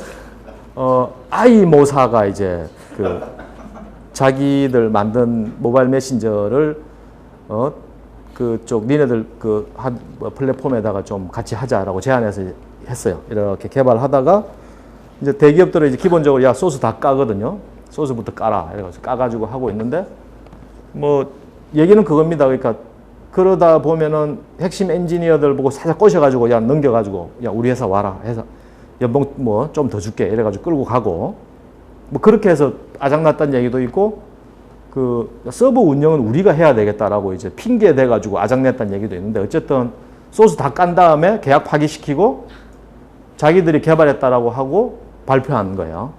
I모사가 이제 그 자기들 만든 모바일 메신저를 그쪽 니네들 그 한 플랫폼에다가 좀 같이 하자라고 제안해서 했어요. 이렇게 개발하다가 이제 대기업들은 이제 기본적으로 야 소스 다 까거든요. 소스부터 까라 이래가지고 까가지고 하고 있는데 뭐 얘기는 그겁니다. 그러니까 그러다 보면은 핵심 엔지니어들 보고 살짝 꼬셔가지고 야 넘겨가지고 야 우리 회사 와라 해서 연봉 뭐 좀 더 줄게 이래가지고 끌고 가고 뭐 그렇게 해서 아작났다는 얘기도 있고 그 서버 운영은 우리가 해야 되겠다라고 이제 핑계 대가지고 아작냈다는 얘기도 있는데 어쨌든 소스 다 깐 다음에 계약 파기시키고 자기들이 개발했다라고 하고 발표한 거예요.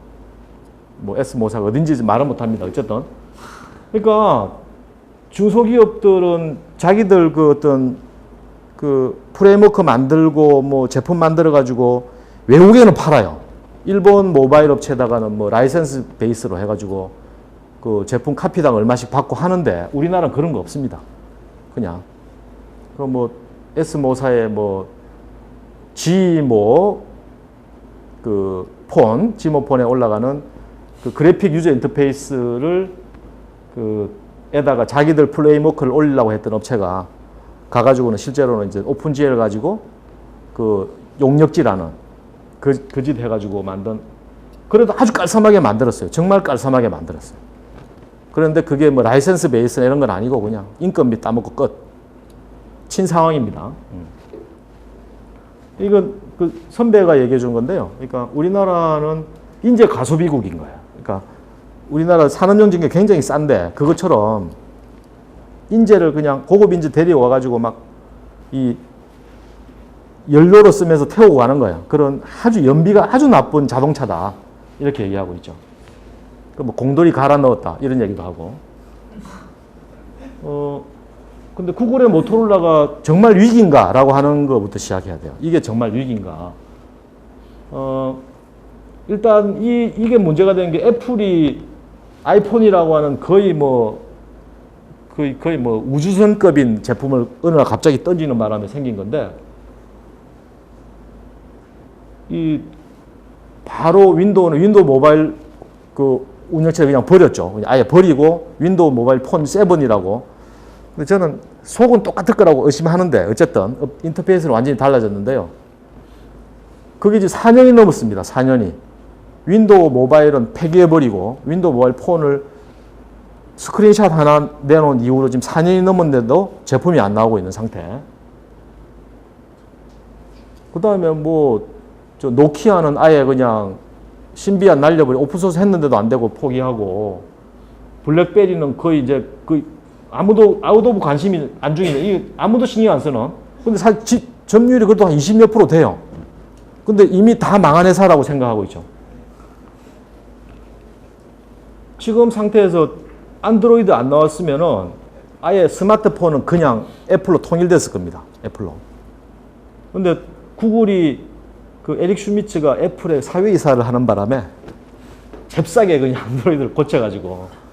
뭐 S모사가 어딘지 말은 못합니다. 어쨌든 그러니까 중소기업들은 자기들 그 어떤 그 프레임워크 만들고 뭐 제품 만들어 가지고 외국에는 팔아요. 일본 모바일 업체에다가는 뭐 라이센스 베이스로 해가지고 그 제품 카피당 얼마씩 받고 하는데 우리나라는 그런 거 없습니다. 그냥 그럼 뭐 S모사의 뭐 G모 그 폰, G모 폰에 올라가는 그 그래픽 유저 인터페이스를 그 에다가 자기들 프레임워크를 올리려고 했던 업체가 가가지고는 실제로는 이제 오픈GL 가지고 그 용역지라는 그 짓 해가지고 만든 그래도 아주 깔쌈하게 만들었어요. 정말 깔쌈하게 만들었어요. 그런데 그게 뭐 라이센스 베이스나 이런 건 아니고 그냥 인건비 따먹고 끝. 친 상황입니다. 이건 그 선배가 얘기해 준 건데요. 그러니까 우리나라는 인재 가소비국인 거예요. 그러니까 우리나라 산업용진게 굉장히 싼데 그것처럼 인재를 그냥 고급 인재 데려와 가지고 막 이 연료로 쓰면서 태우고 가는 거예요. 그런 아주 연비가 아주 나쁜 자동차다. 이렇게 얘기하고 있죠. 그 뭐 공돌이 갈아 넣었다. 이런 얘기도 하고. 근데 구글의 모토로라가 정말 위기인가? 라고 하는 것부터 시작해야 돼요. 이게 정말 위기인가? 일단 이게 문제가 되는 게 애플이 아이폰이라고 하는 거의 뭐 우주선급인 제품을 어느 날 갑자기 던지는 바람에 생긴 건데 이 바로 윈도우 모바일 그 운영체를 그냥 버렸죠. 그냥 아예 버리고 윈도우 모바일 폰 7이라고. 근데 저는 속은 똑같을 거라고 의심하는데 어쨌든 인터페이스는 완전히 달라졌는데요. 그게 이제 4년이 넘었습니다. 4년이. 윈도우 모바일은 폐기해버리고 윈도우 모바일 폰을 스크린샷 하나 내놓은 이후로 지금 4년이 넘었는데도 제품이 안 나오고 있는 상태. 그 다음에 노키아는 아예 그냥 신비한 날려버리고 오픈소스 했는데도 안 되고 포기하고 블랙베리는 거의 이제 그 아무도 아웃 오브 관심이 안 중이네. 이 아무도 신경 안 쓰는. 근데 사실 점유율이 그래도 한 20몇 프로 돼요. 근데 이미 다 망한 회사라고 생각하고 있죠. 지금 상태에서 안드로이드 안 나왔으면은 아예 스마트폰은 그냥 애플로 통일됐을 겁니다. 애플로. 근데 구글이 그 에릭 슈미츠가 애플의 사회이사를 하는 바람에 잽싸게 그냥 안드로이드를 고쳐가지고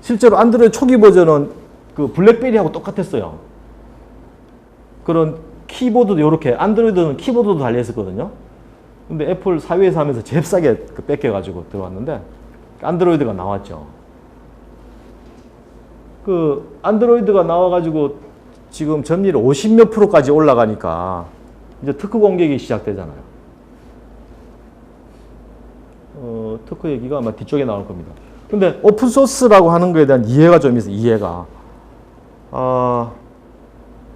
실제로 안드로이드 초기 버전은 그 블랙베리하고 똑같았어요. 그런 키보드도 이렇게 안드로이드는 키보드도 달려있었거든요. 근데 애플 사회이사 하면서 잽싸게 그 뺏겨가지고 들어왔는데 안드로이드가 나왔죠. 그 안드로이드가 나와가지고 지금 점유율 50몇 프로까지 올라가니까 이제 특허 공격이 시작되잖아요. 특허 얘기가 아마 뒤쪽에 나올 겁니다. 근데 오픈소스라고 하는 거에 대한 이해가 좀 있어요. 이해가.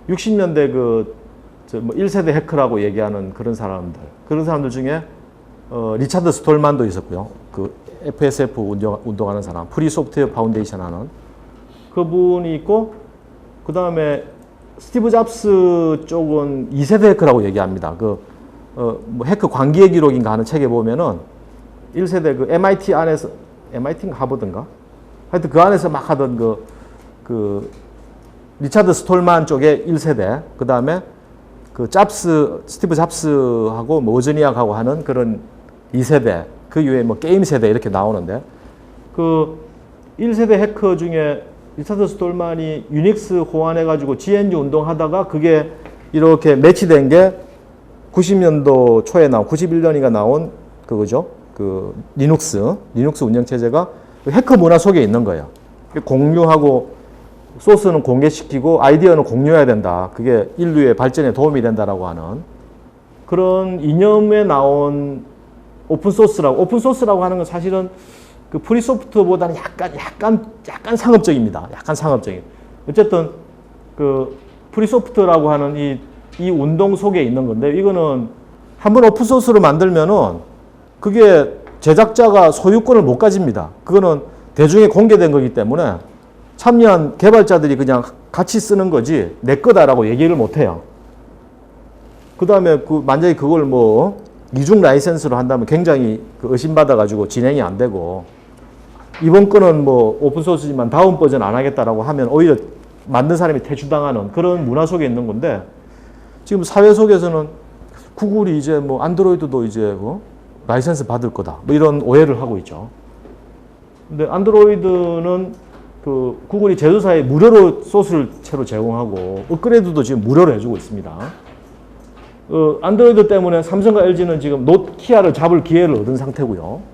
60년대 뭐 1세대 해커라고 얘기하는 그런 사람들 중에 리차드 스톨만도 있었고요. 그 FSF 운동하는 사람, 프리 소프트웨어 파운데이션 하는 그분이 있고, 그 다음에 스티브 잡스 쪽은 2세대 해커라고 얘기합니다. 뭐 해커 관기의 기록인가 하는 책에 보면은 1세대 그 MIT 안에서, MIT인가 하버드인가? 하여튼 그 안에서 막 하던 그 리차드 스톨만 쪽에 1세대, 그 다음에 그 스티브 잡스하고 뭐 워즈니악하고 하는 그런 2세대, 그 이후에 뭐 게임 세대 이렇게 나오는데, 그 1세대 해커 중에 리차드 스톨만이 유닉스 호환해가지고 GNU 운동하다가 그게 이렇게 매치된 게 90년도 초에 91년인가 나온 그거죠. 그 리눅스 운영체제가 해커 문화 속에 있는 거예요. 공유하고 소스는 공개시키고 아이디어는 공유해야 된다. 그게 인류의 발전에 도움이 된다라고 하는 그런 이념에 나온 오픈소스라고 하는 건 사실은 그 프리소프트보다는 약간 상업적입니다. 약간 상업적인. 어쨌든 그 프리소프트라고 하는 이 운동 속에 있는 건데, 이거는 한번 오픈소스로 만들면은 그게 제작자가 소유권을 못 가집니다. 그거는 대중에 공개된 거기 때문에 참여한 개발자들이 그냥 같이 쓰는 거지 내 거다라고 얘기를 못 해요. 그 다음에 만약에 그걸 뭐 이중 라이센스로 한다면 굉장히 의심받아가지고 진행이 안 되고, 이번 거는 뭐 오픈소스지만 다음 버전 안 하겠다라고 하면 오히려 만든 사람이 퇴출당하는 그런 문화 속에 있는 건데, 지금 사회 속에서는 구글이 이제 뭐 안드로이드도 이제 라이센스 받을 거다 뭐 이런 오해를 하고 있죠. 근데 안드로이드는 그 구글이 제조사에 무료로 소스를 채로 제공하고 업그레이드도 지금 무료로 해주고 있습니다. 안드로이드 때문에 삼성과 LG는 지금 노키아를 잡을 기회를 얻은 상태고요.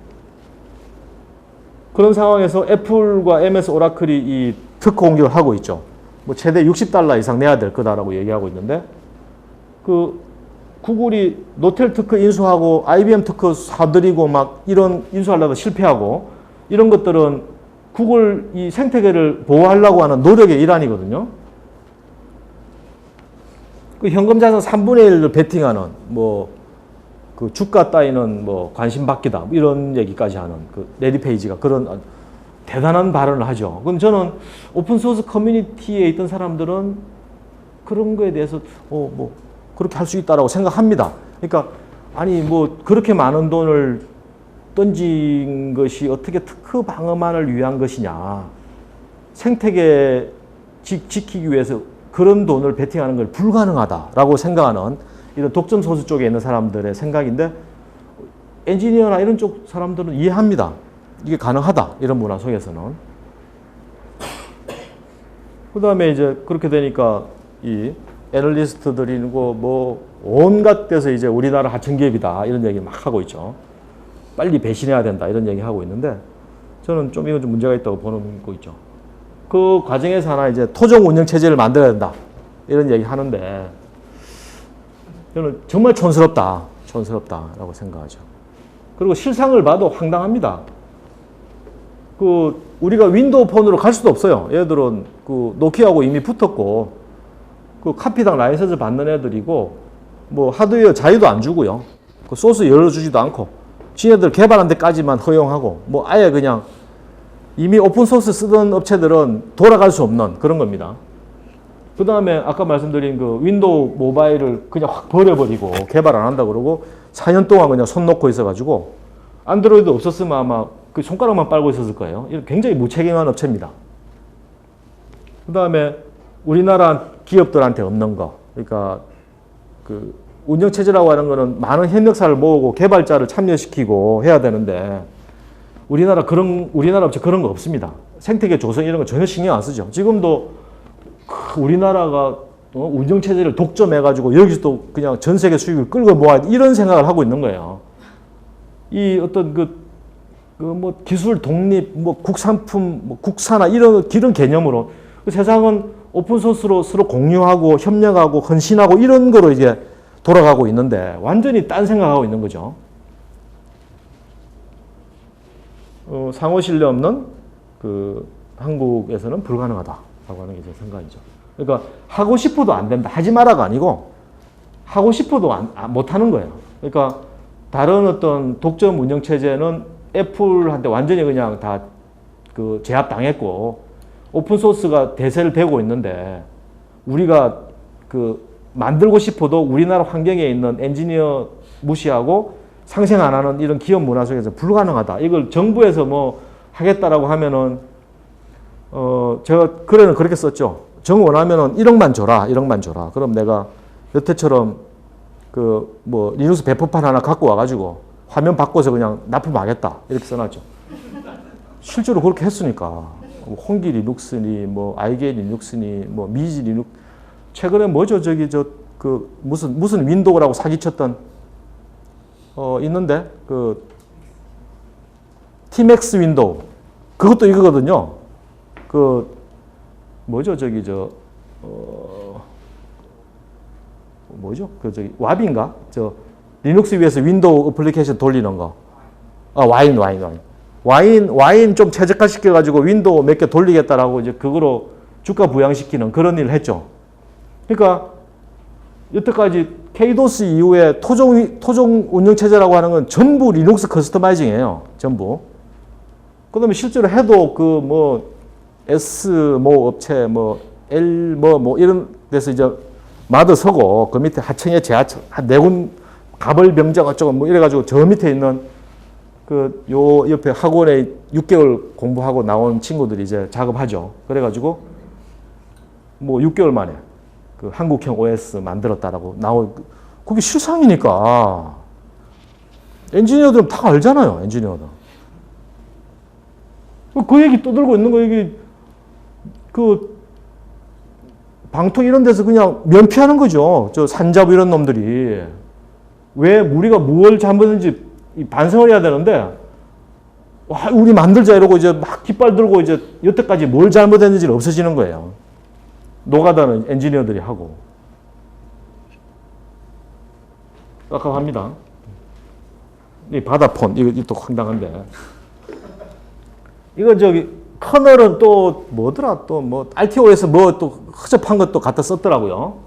그런 상황에서 애플과 MS 오라클이 이 특허 공격을 하고 있죠. 뭐 최대 $60 이상 내야 될 거다라고 얘기하고 있는데, 그 구글이 노텔 특허 인수하고 IBM 특허 사들이고 막 이런 인수하려다 실패하고 이런 것들은 구글 이 생태계를 보호하려고 하는 노력의 일환이거든요. 그 현금 자산 3분의 1을 베팅하는 그 주가 따위는 뭐 관심 받기다 이런 얘기까지 하는 그 레리 페이지가 그런 대단한 발언을 하죠. 그럼 저는 오픈소스 커뮤니티에 있던 사람들은 그런 거에 대해서 뭐 그렇게 할 수 있다라고 생각합니다. 그러니까 아니 뭐 그렇게 많은 돈을 던진 것이 어떻게 특허 방어만을 위한 것이냐. 생태계 지키기 위해서 그런 돈을 베팅하는 걸 불가능하다라고 생각하는 이런 독점 소수 쪽에 있는 사람들의 생각인데, 엔지니어나 이런 쪽 사람들은 이해합니다. 이게 가능하다. 이런 문화 속에서는. 그 다음에 이제 그렇게 되니까 이 애널리스트들이고 뭐 온갖 데서 이제 우리나라 하청기업이다 이런 얘기 막 하고 있죠. 빨리 배신해야 된다 이런 얘기 하고 있는데, 저는 좀 이건 좀 문제가 있다고 보는 거 있죠. 그 과정에서 하나 이제 토종 운영 체제를 만들어야 된다 이런 얘기 하는데, 저는 정말 촌스럽다라고 생각하죠. 그리고 실상을 봐도 황당합니다. 우리가 윈도우 폰으로 갈 수도 없어요. 얘들은 노키아하고 이미 붙었고, 카피당 라이센스 받는 애들이고, 뭐 하드웨어 자유도 안 주고요. 소스 열어주지도 않고, 지네들 개발한 데까지만 허용하고, 뭐 아예 그냥 이미 오픈소스 쓰던 업체들은 돌아갈 수 없는 그런 겁니다. 그 다음에 아까 말씀드린 그 윈도우 모바일을 그냥 확 버려버리고 개발 안 한다 그러고 4년 동안 그냥 손 놓고 있어가지고 안드로이드 없었으면 아마 그 손가락만 빨고 있었을 거예요. 이런 굉장히 무책임한 업체입니다. 그 다음에 우리나라 기업들한테 없는 거. 그러니까 그 운영체제라고 하는 거는 많은 협력사를 모으고 개발자를 참여시키고 해야 되는데 우리나라 업체 그런 거 없습니다. 생태계 조성 이런 거 전혀 신경 안 쓰죠. 지금도 우리나라가 운영체제를 독점해가지고 여기서 또 그냥 전 세계 수익을 끌고 모아 이런 생각을 하고 있는 거예요. 이 어떤 뭐 기술 독립, 뭐 국산품, 뭐 국산화 이런 개념으로 세상은 오픈소스로 서로 공유하고 협력하고 헌신하고 이런 거로 이제 돌아가고 있는데 완전히 딴 생각하고 있는 거죠. 상호 신뢰 없는 그 한국에서는 불가능하다라고 하는 게 제 생각이죠. 그러니까 하고 싶어도 안 된다. 하지 마라가 아니고 하고 싶어도 못 하는 거예요. 그러니까 다른 어떤 독점 운영 체제는 애플한테 완전히 그냥 다 그 제압당했고 오픈소스가 대세를 되고 있는데 우리가 그 만들고 싶어도 우리나라 환경에 있는 엔지니어 무시하고 상생 안 하는 이런 기업 문화 속에서 불가능하다. 이걸 정부에서 뭐 하겠다라고 하면은 제가 글에는 그렇게 썼죠. 정 원하면은 1억만 줘라. 1억만 줘라. 그럼 내가 여태처럼 그 뭐 리눅스 배포판 하나 갖고 와가지고 화면 바꿔서 그냥 납품하겠다. 이렇게 써놨죠. 실제로 그렇게 했으니까. 홍기 리눅스니 뭐 아이게 리눅스니 뭐 미지 리눅 최근에 뭐죠 저기 그 무슨 윈도우라고 사기쳤던 있는데 그 티맥스 윈도우 그것도 이거거든요. 그 뭐죠 저기 뭐죠 그 저기 와비인가 저 리눅스 위에서 윈도우 어플리케이션 돌리는 거. 와인 좀 최적화 시켜가지고 윈도우 몇 개 돌리겠다라고 이제 그거로 주가 부양시키는 그런 일을 했죠. 그러니까 여태까지 케이도스 이후에 토종 운영체제라고 하는 건 전부 리눅스 커스터마이징이에요. 전부. 그 다음에 실제로 해도 그 뭐 S 뭐 업체 뭐 L 뭐 이런 데서 이제 마드 서고 그 밑에 하청에 제하청 한 4군 가벌병장 어쩌고 뭐 이래가지고 저 밑에 있는 그 요 옆에 학원에 6개월 공부하고 나온 친구들이 이제 작업하죠. 그래가지고 뭐 6개월 만에 그 한국형 OS 만들었다라고 그게 실상이니까 엔지니어들은 다 알잖아요. 엔지니어는 그 얘기 떠들고 있는 거 이게 그 방통 이런 데서 그냥 면피하는 거죠. 저 산자부 이런 놈들이 왜 우리가 뭘 잘못했는지 반성을 해야 되는데 와 우리 만들자 이러고 이제 막 깃발 들고 이제 여태까지 뭘 잘못했는지는 없어지는 거예요. 노가다는 엔지니어들이 하고 깜깜합니다. 이 바다폰 이거 또 황당한데 이거 저기 커널은 또 뭐더라 또 뭐 RTO에서 뭐 또 허접한 것도 갖다 썼더라고요.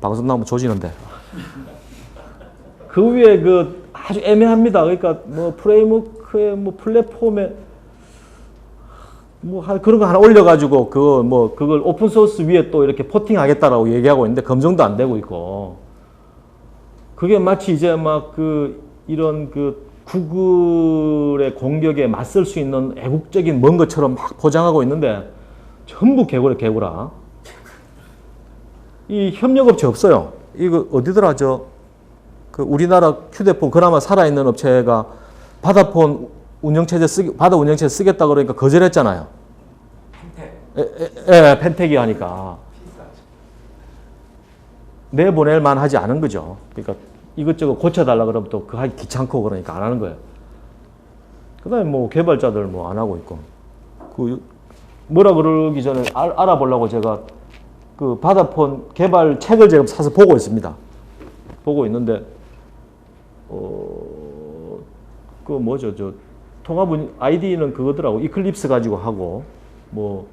방송 나오면 조지는데 그 위에 그 아주 애매합니다. 그러니까 뭐 프레임워크에 뭐 플랫폼에 뭐 그런 거 하나 올려가지고 그걸 오픈 소스 위에 또 이렇게 포팅하겠다라고 얘기하고 있는데 검증도 안 되고 있고 그게 마치 이제 막 이런 구글의 공격에 맞설 수 있는 애국적인 뭔 것처럼 막 포장하고 있는데 전부 개구라. 이 협력업체 없어요. 이거 어디더라 그 우리나라 휴대폰 그나마 살아있는 업체가 바다 운영체제 쓰겠다 그러니까 거절했잖아요. 펜텍이 하니까 내보낼 만하지 않은 거죠. 그러니까 이것저것 고쳐달라 그러면 또 그거 하기 귀찮고 그러니까 안 하는 거예요. 그 다음에 뭐 개발자들 뭐 안 하고 있고 뭐라 그러기 전에 알아보려고 제가 그 바다폰 개발 책을 제가 사서 보고 있습니다. 보고 있는데 그 뭐죠 통합 아이디는 그거더라고. 이클립스 가지고 하고 뭐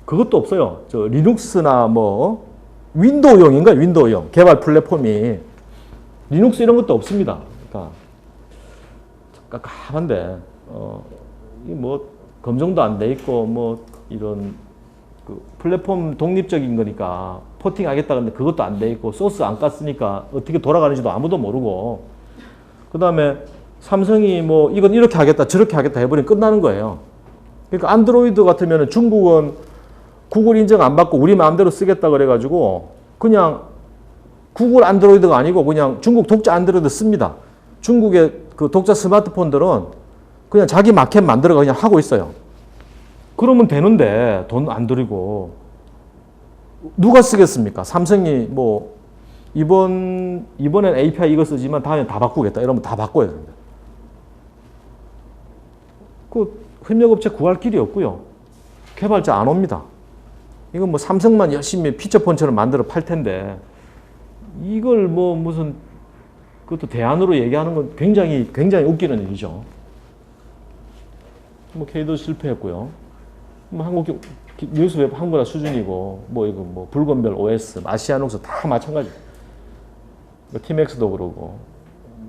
그것도 없어요. 리눅스나 뭐 윈도우용인가 윈도우용 개발 플랫폼이 리눅스 이런 것도 없습니다. 그러니까 깜깜한데 뭐 검증도 안 돼 있고 뭐 이런 그 플랫폼 독립적인 거니까 포팅 하겠다 근데 그것도 안 돼 있고 소스 안 깠으니까 어떻게 돌아가는지도 아무도 모르고 그 다음에 삼성이 뭐 이건 이렇게 하겠다 저렇게 하겠다 해버리면 끝나는 거예요. 그러니까 안드로이드 같으면 중국은 구글 인정 안 받고 우리 마음대로 쓰겠다 그래가지고 그냥 구글 안드로이드가 아니고 그냥 중국 독자 안드로이드 씁니다. 중국의 그 독자 스마트폰들은 그냥 자기 마켓 만들어 그냥 하고 있어요. 그러면 되는데 돈 안 들이고 누가 쓰겠습니까? 삼성이 뭐 이번엔 API 이거 쓰지만 다음에 다 바꾸겠다 이러면 다 바꿔야 됩니다. 그 협력업체 구할 길이 없고요. 개발자 안 옵니다. 이건 뭐 삼성만 열심히 피처폰처럼 만들어 팔 텐데 이걸 뭐 무슨 그것도 대안으로 얘기하는 건 굉장히 웃기는 일이죠. 뭐 K도 실패했고요. 뭐 한국 뉴스웹 한국어 수준이고 뭐 이거 뭐 불건별 OS, 아시아녹스 다 마찬가지. 뭐 팀엑스도 그러고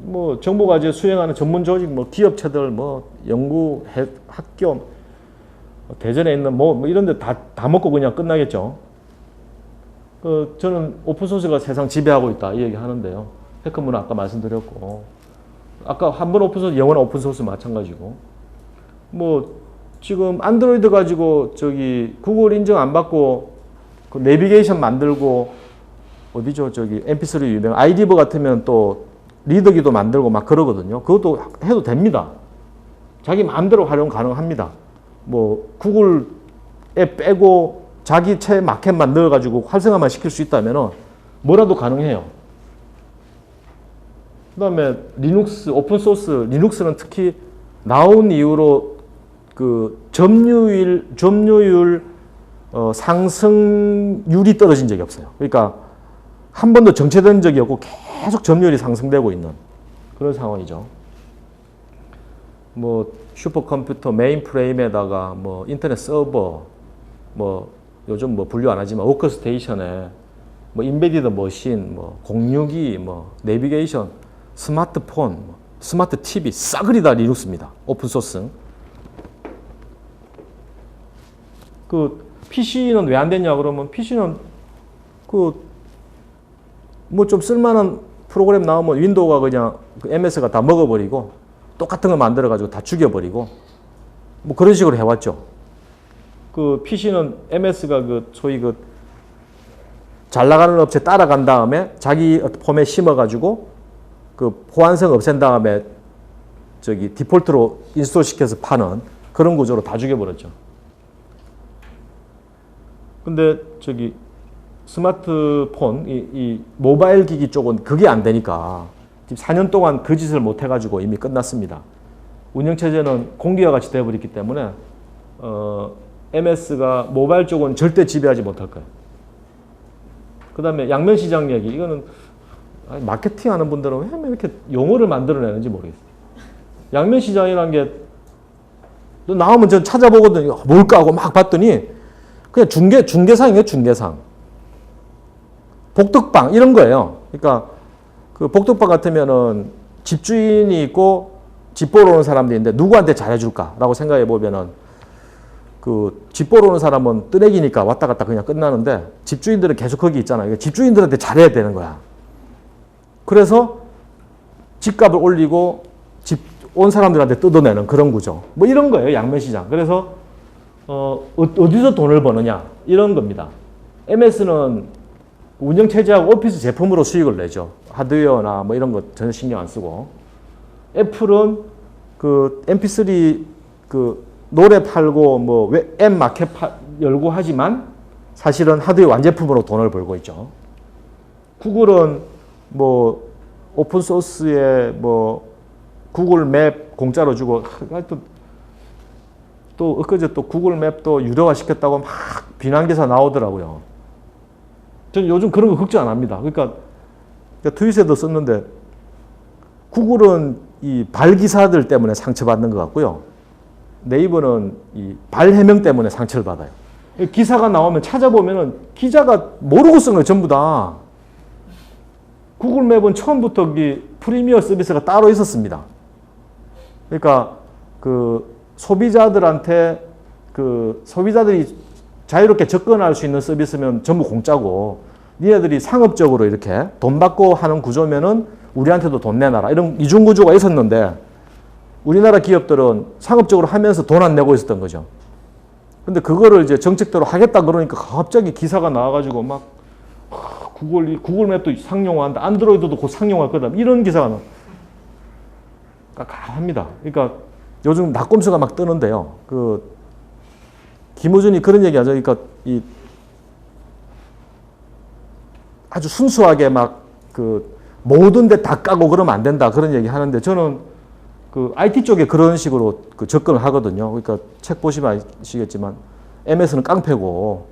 뭐 정보과제 수행하는 전문 조직 뭐 기업체들 뭐 연구 학교 대전에 있는 뭐 이런데 다 먹고 그냥 끝나겠죠. 저는 오픈소스가 세상 지배하고 있다 이 얘기 하는데요. 해커문화 아까 말씀드렸고 아까 한 번 오픈소스 영원한 오픈소스 마찬가지고 뭐 지금 안드로이드 가지고 저기 구글 인정 안 받고 그 내비게이션 만들고 어디죠 저기 mp3 유명 아이디버 같으면 또 리더기도 만들고 막 그러거든요. 그것도 해도 됩니다. 자기 마음대로 활용 가능합니다. 뭐 구글 앱 빼고 자기 채 마켓 만들어 가지고 활성화만 시킬 수 있다면은 뭐라도 가능해요. 그다음에 리눅스 오픈소스 리눅스는 특히 나온 이후로 그 점유율 상승률이 떨어진 적이 없어요. 그러니까 한 번도 정체된 적이 없고 계속 점유율이 상승되고 있는 그런 상황이죠. 뭐 슈퍼컴퓨터 메인프레임에다가 뭐 인터넷 서버 뭐 요즘 뭐 분류 안 하지만 워크스테이션에 뭐 인베디드 머신 뭐 공유기 뭐 내비게이션 스마트폰 뭐 스마트 TV 싸그리 다 리눅스입니다. 오픈소스. 그 PC는 왜 안 됐냐 그러면 PC는 그 뭐 좀 쓸만한 프로그램 나오면 윈도우가 그냥 그 MS가 다 먹어버리고 똑같은 거 만들어가지고 다 죽여버리고 뭐 그런 식으로 해왔죠. 그 PC는 MS가 그 소위 그 잘 나가는 업체 따라간 다음에 자기 폼에 심어가지고 그 호환성 없앤 다음에 저기 디폴트로 인스톨 시켜서 파는 그런 구조로 다 죽여버렸죠. 근데 저기 스마트폰, 이 모바일 기기 쪽은 그게 안 되니까 지금 4년 동안 그 짓을 못 해가지고 이미 끝났습니다. 운영체제는 공기와 같이 되어버렸기 때문에 MS가 모바일 쪽은 절대 지배하지 못할 거예요. 그 다음에 양면시장 얘기. 이거는 마케팅하는 분들은 왜 이렇게 용어를 만들어내는지 모르겠어요. 양면시장이라는 게 나오면 전 찾아보거든요. 뭘까 하고 막 봤더니 그냥 중개상이에요, 중개상. 복덕방 이런 거예요. 그러니까 그 복덕방 같으면은 집주인이 있고 집 보러 오는 사람들이 있는데 누구한테 잘해줄까라고 생각해 보면은 그 집 보러 오는 사람은 뜨내기니까 왔다 갔다 그냥 끝나는데 집주인들은 계속 거기 있잖아요. 집주인들한테 잘해야 되는 거야. 그래서 집값을 올리고 집 온 사람들한테 뜯어내는 그런 구조. 뭐 이런 거예요, 양면시장. 그래서 어디서 돈을 버느냐 이런 겁니다. MS는 운영체제하고 오피스 제품으로 수익을 내죠. 하드웨어나 뭐 이런 거 전혀 신경 안 쓰고. 애플은 그 MP3 그 노래 팔고 뭐 앱 마켓 열고 하지만 사실은 하드웨어 완제품으로 돈을 벌고 있죠. 구글은 뭐 오픈소스에 뭐 구글 맵 공짜로 주고 또 엊그제 또 구글 맵도 유료화 시켰다고 막 비난 기사 나오더라고요. 저는 요즘 그런 거 걱정 안 합니다. 그러니까 트윗에도 썼는데 구글은 이 발기사들 때문에 상처받는 것 같고요. 네이버는 이 발해명 때문에 상처를 받아요. 기사가 나오면 찾아보면은 기자가 모르고 쓴 거예요, 전부 다. 구글 맵은 처음부터 프리미어 서비스가 따로 있었습니다. 그러니까 그 소비자들한테 그 소비자들이 자유롭게 접근할 수 있는 서비스면 전부 공짜고 니네들이 상업적으로 이렇게 돈 받고 하는 구조면은 우리한테도 돈 내놔라. 이런 이중 구조가 있었는데 우리나라 기업들은 상업적으로 하면서 돈 안 내고 있었던 거죠. 근데 그거를 이제 정책대로 하겠다 그러니까 갑자기 기사가 나와가지고 막 구글맵도 상용화한다. 안드로이드도 곧 상용화할 거다. 이런 기사가 나와. 깝깝합니다. 그러니까 요즘 낙곰수가 막 뜨는데요. 그 김우준이 그런 얘기하죠. 그러니까 이 아주 순수하게 막 그 모든 데 다 까고 그러면 안 된다. 그런 얘기 하는데 저는 그 IT 쪽에 그런 식으로 그 접근을 하거든요. 그러니까 책 보시면 아시겠지만 MS는 깡패고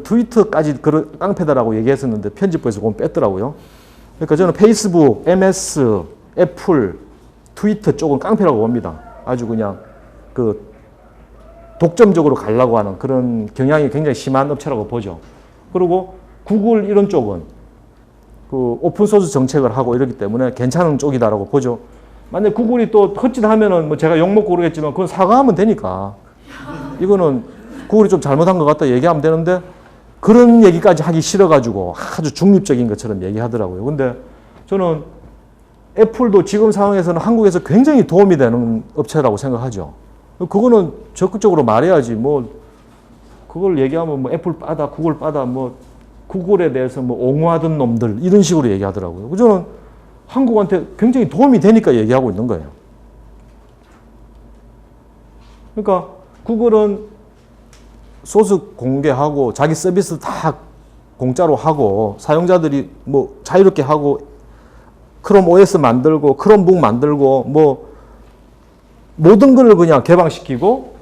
트위터까지 그런 깡패다라고 얘기했었는데 편집부에서 그건 뺐더라고요. 그러니까 저는 페이스북, MS, 애플, 트위터 쪽은 깡패라고 봅니다. 아주 그냥 그 독점적으로 가려고 하는 그런 경향이 굉장히 심한 업체라고 보죠. 그리고 구글 이런 쪽은 그 오픈소스 정책을 하고 이러기 때문에 괜찮은 쪽이다라고 보죠. 만약 구글이 또 헛짓하면은 뭐 제가 욕먹고 그러겠지만 그건 사과하면 되니까 이거는 구글이 좀 잘못한 것 같다 얘기하면 되는데 그런 얘기까지 하기 싫어가지고 아주 중립적인 것처럼 얘기하더라고요. 근데 저는 애플도 지금 상황에서는 한국에서 굉장히 도움이 되는 업체라고 생각하죠. 그거는 적극적으로 말해야지 뭐 그걸 얘기하면 뭐 애플 빠다 구글 빠다 뭐 구글에 대해서 뭐 옹호하던 놈들 이런 식으로 얘기하더라고요. 저는 한국한테 굉장히 도움이 되니까 얘기하고 있는 거예요. 그러니까 구글은 소스 공개하고 자기 서비스 다 공짜로 하고 사용자들이 뭐 자유롭게 하고 크롬 OS 만들고 크롬북 만들고 뭐 모든 걸 그냥 개방시키고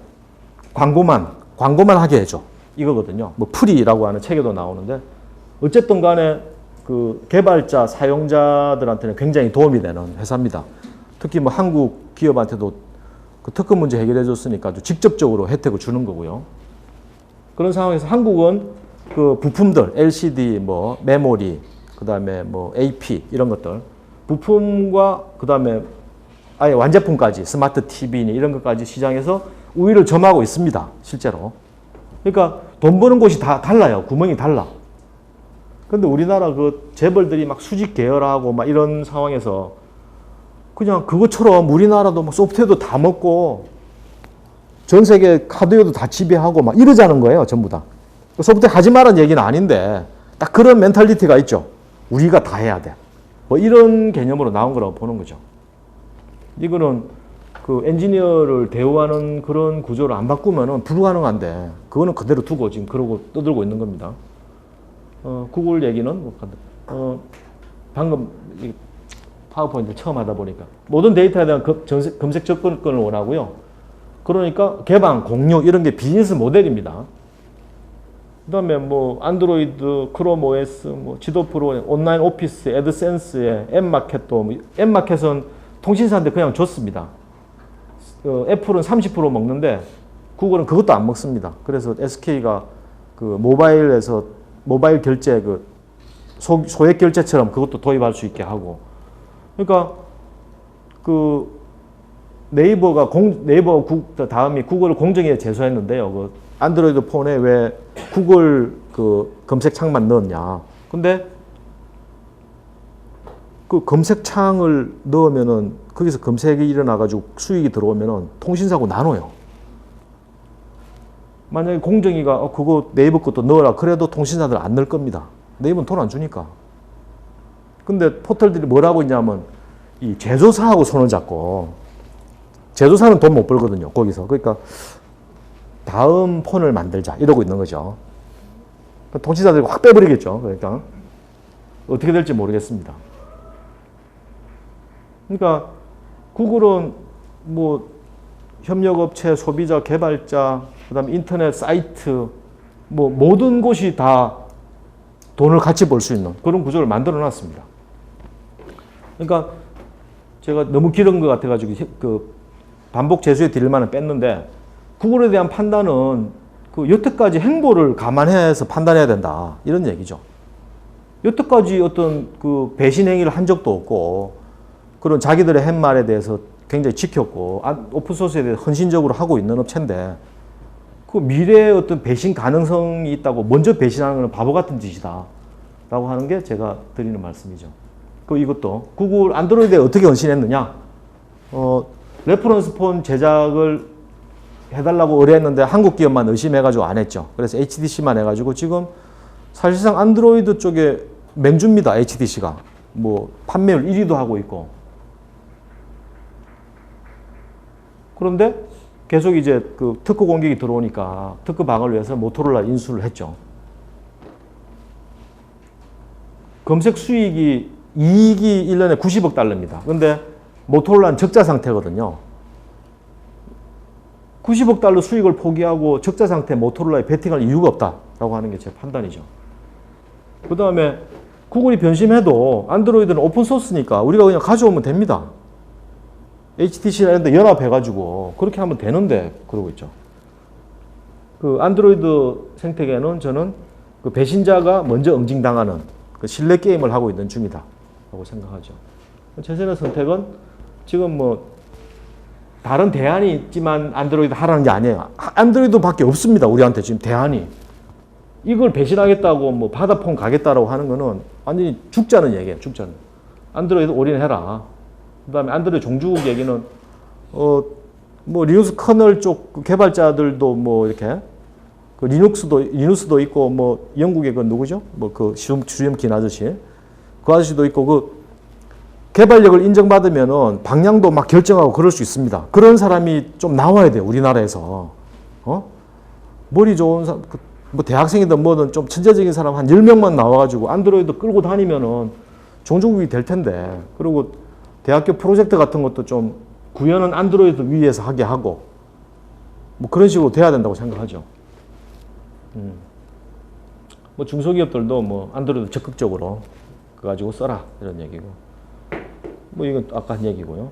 광고만 하게 해줘. 이거거든요. 뭐 프리라고 하는 책에도 나오는데 어쨌든 간에 그 개발자, 사용자들한테는 굉장히 도움이 되는 회사입니다. 특히 뭐 한국 기업한테도 그 특허 문제 해결해 줬으니까 아주 직접적으로 혜택을 주는 거고요. 그런 상황에서 한국은 그 부품들, LCD, 뭐 메모리, 그 다음에 뭐 AP 이런 것들 부품과 그 다음에 아예 완제품까지 스마트 TV니 이런 것까지 시장에서 우위를 점하고 있습니다. 실제로. 그러니까 돈 버는 곳이 다 달라요. 구멍이 달라. 근데 우리나라 그 재벌들이 막 수직 계열하고 막 이런 상황에서 그냥 그것처럼 우리나라도 막 소프트웨어도 다 먹고 전 세계 하드웨어도 다 지배하고 막 이러자는 거예요. 전부 다. 소프트웨어 하지 말라는 얘기는 아닌데 딱 그런 멘탈리티가 있죠. 우리가 다 해야 돼. 뭐 이런 개념으로 나온 거라고 보는 거죠. 이거는 그 엔지니어를 대우하는 그런 구조를 안 바꾸면은 불가능한데 그거는 그대로 두고 지금 그러고 떠들고 있는 겁니다. 구글 얘기는 방금 파워포인트 처음 하다 보니까 모든 데이터에 대한 검색 접근권을 원하고요. 그러니까 개방, 공유 이런 게 비즈니스 모델입니다. 그다음에 뭐 안드로이드, 크롬 OS, 뭐 지도 프로, 온라인 오피스, 애드센스에 앱마켓도 앱마켓은 통신사인데 그냥 줬습니다. 애플은 30% 먹는데 구글은 그것도 안 먹습니다. 그래서 SK가 그 모바일에서 모바일 결제 그 소액 결제처럼 그것도 도입할 수 있게 하고 그러니까 그 네이버 다음이 구글을 공정위에 제소했는데요. 그 안드로이드 폰에 왜 구글 그 검색창만 넣었냐. 근데 그 검색창을 넣으면은 거기서 검색이 일어나가지고 수익이 들어오면은 통신사하고 나눠요. 만약에 공정위가 그거 네이버 것도 넣어라. 그래도 통신사들 안 넣을 겁니다. 네이버는 돈 안 주니까. 근데 포털들이 뭐라고 있냐면 이 제조사하고 손을 잡고 제조사는 돈 못 벌거든요. 거기서. 그러니까 다음 폰을 만들자 이러고 있는 거죠. 통신사들이 확 빼버리겠죠. 그러니까 어떻게 될지 모르겠습니다. 그러니까 구글은 뭐 협력업체, 소비자, 개발자, 그다음에 인터넷 사이트 뭐 모든 곳이 다 돈을 같이 벌 수 있는 그런 구조를 만들어 놨습니다. 그러니까 제가 너무 길은 것 같아가지고 그 반복 재수에 드릴 만은 뺐는데 구글에 대한 판단은 그 여태까지 행보를 감안해서 판단해야 된다 이런 얘기죠. 여태까지 어떤 그 배신 행위를 한 적도 없고 그런 자기들의 한 말에 대해서 굉장히 지켰고 오픈소스에 대해 헌신적으로 하고 있는 업체인데 그 미래의 어떤 배신 가능성이 있다고 먼저 배신하는 건 바보 같은 짓이다 라고 하는 게 제가 드리는 말씀이죠. 그 이것도 구글 안드로이드에 어떻게 헌신했느냐, 레퍼런스 폰 제작을 해달라고 의뢰했는데 한국 기업만 의심해가지고 안 했죠. 그래서 HTC만 해가지고 지금 사실상 안드로이드 쪽에 맹주입니다. HTC가 뭐 판매율 1위도 하고 있고. 그런데 계속 이제 그 특허 공격이 들어오니까 특허 방어를 위해서 모토로라 인수를 했죠. 검색 수익이 이익이 1년에 90억 달러입니다. 근데 모토로라는 적자 상태거든요. 90억 달러 수익을 포기하고 적자 상태 모토로라에 베팅할 이유가 없다라고 하는 게 제 판단이죠. 그 다음에 구글이 변심해도 안드로이드는 오픈소스니까 우리가 그냥 가져오면 됩니다. HTC랑 연합해가지고 그렇게 하면 되는데 그러고 있죠. 그 안드로이드 생태계는 저는 그 배신자가 먼저 응징당하는 그 신뢰 게임을 하고 있는 중이다 라고 생각하죠. 최선의 선택은 지금 뭐 다른 대안이 있지만 안드로이드 하라는 게 아니에요. 안드로이드밖에 없습니다. 우리한테 지금 대안이. 이걸 배신하겠다고 뭐 바다폰 가겠다라고 하는 거는 완전히 죽자는 얘기예요. 죽자는. 안드로이드 올인해라. 그 다음에 안드로이드 종주국 얘기는 뭐 리눅스 커널 쪽 개발자들도 뭐 이렇게 그 리눅스도 있고 뭐 영국의 그 누구죠? 뭐 그 주름 긴 아저씨 그 아저씨도 있고 그 개발력을 인정받으면은 방향도 막 결정하고 그럴 수 있습니다. 그런 사람이 좀 나와야 돼요. 우리나라에서. 머리 좋은 사람, 뭐 대학생이든 뭐든 좀 천재적인 사람 한 10명만 나와가지고 안드로이드 끌고 다니면은 종주국이 될 텐데. 그리고 대학교 프로젝트 같은 것도 좀 구현은 안드로이드 위에서 하게 하고 뭐 그런 식으로 돼야 된다고 생각하죠. 뭐 중소기업들도 뭐 안드로이드 적극적으로 그거 가지고 써라 이런 얘기고. 뭐 이건 아까 한 얘기고요.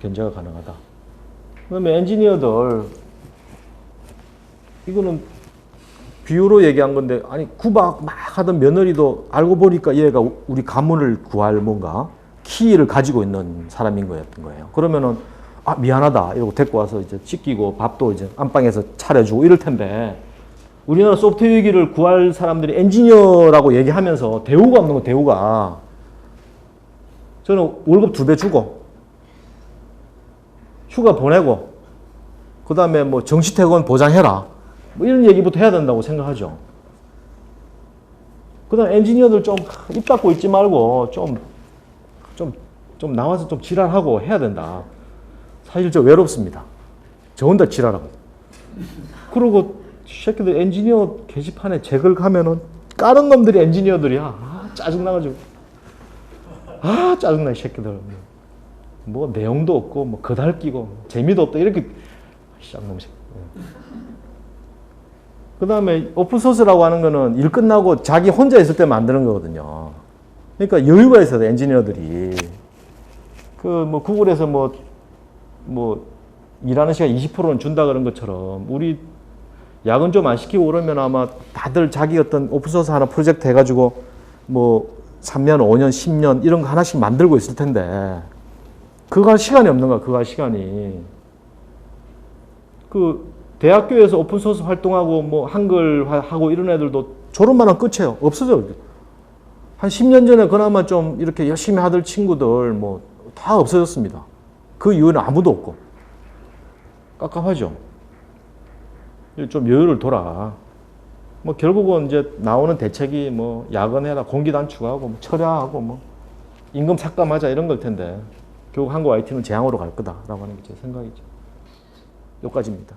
견제가 가능하다. 그다음에 엔지니어들 이거는 비유로 얘기한 건데 아니 구박 막 하던 며느리도 알고 보니까 얘가 우리 가문을 구할 뭔가 키를 가지고 있는 사람인 거였던 거예요. 그러면은 아 미안하다 이러고 데리고 와서 이제 씻기고 밥도 이제 안방에서 차려주고 이럴 텐데 우리나라 소프트웨어 위기를 구할 사람들이 엔지니어라고 얘기하면서 대우가 없는 거 대우가 저는 월급 2배 주고 휴가 보내고 그 다음에 뭐 정시퇴근 보장해라 뭐 이런 얘기부터 해야 된다고 생각하죠. 그 다음에 엔지니어들 좀 입 닫고 있지 말고 좀 나와서 좀 지랄하고 해야 된다. 사실 저 외롭습니다. 저 혼자 지랄하고. 그리고 새끼들 엔지니어 게시판에 제글 가면은 까는 놈들이 엔지니어들이야. 아, 짜증나가지고. 아, 짜증나, 이 새끼들. 뭐, 내용도 없고, 뭐, 거달끼고, 재미도 없다. 이렇게, 쌍놈 새끼. 그 다음에 오픈소스라고 하는 거는 일 끝나고 자기 혼자 있을 때 만드는 거거든요. 그러니까 여유가 있어요, 엔지니어들이. 그, 뭐, 구글에서 뭐, 일하는 시간 20%는 준다 그런 것처럼, 우리 야근 좀 안 시키고 그러면 아마 다들 자기 어떤 오픈소스 하나 프로젝트 해가지고, 뭐, 3년, 5년, 10년 이런 거 하나씩 만들고 있을 텐데 그거 할 시간이 없는 거야. 그거 할 시간이. 그 대학교에서 오픈소스 활동하고 뭐 한글 하고 이런 애들도 졸업만 하면 끝이에요. 없어져. 한 10년 전에 그나마 좀 이렇게 열심히 하던 친구들 뭐 다 없어졌습니다. 그 이후에는 아무도 없고. 깝깝하죠. 좀 여유를 둬라. 뭐 결국은 이제 나오는 대책이 뭐 야근해라, 공기 단축하고 뭐 철야하고 뭐 임금 삭감하자 이런 걸 텐데 결국 한국 IT는 재앙으로 갈 거다라고 하는 게 제 생각이죠. 여기까지입니다.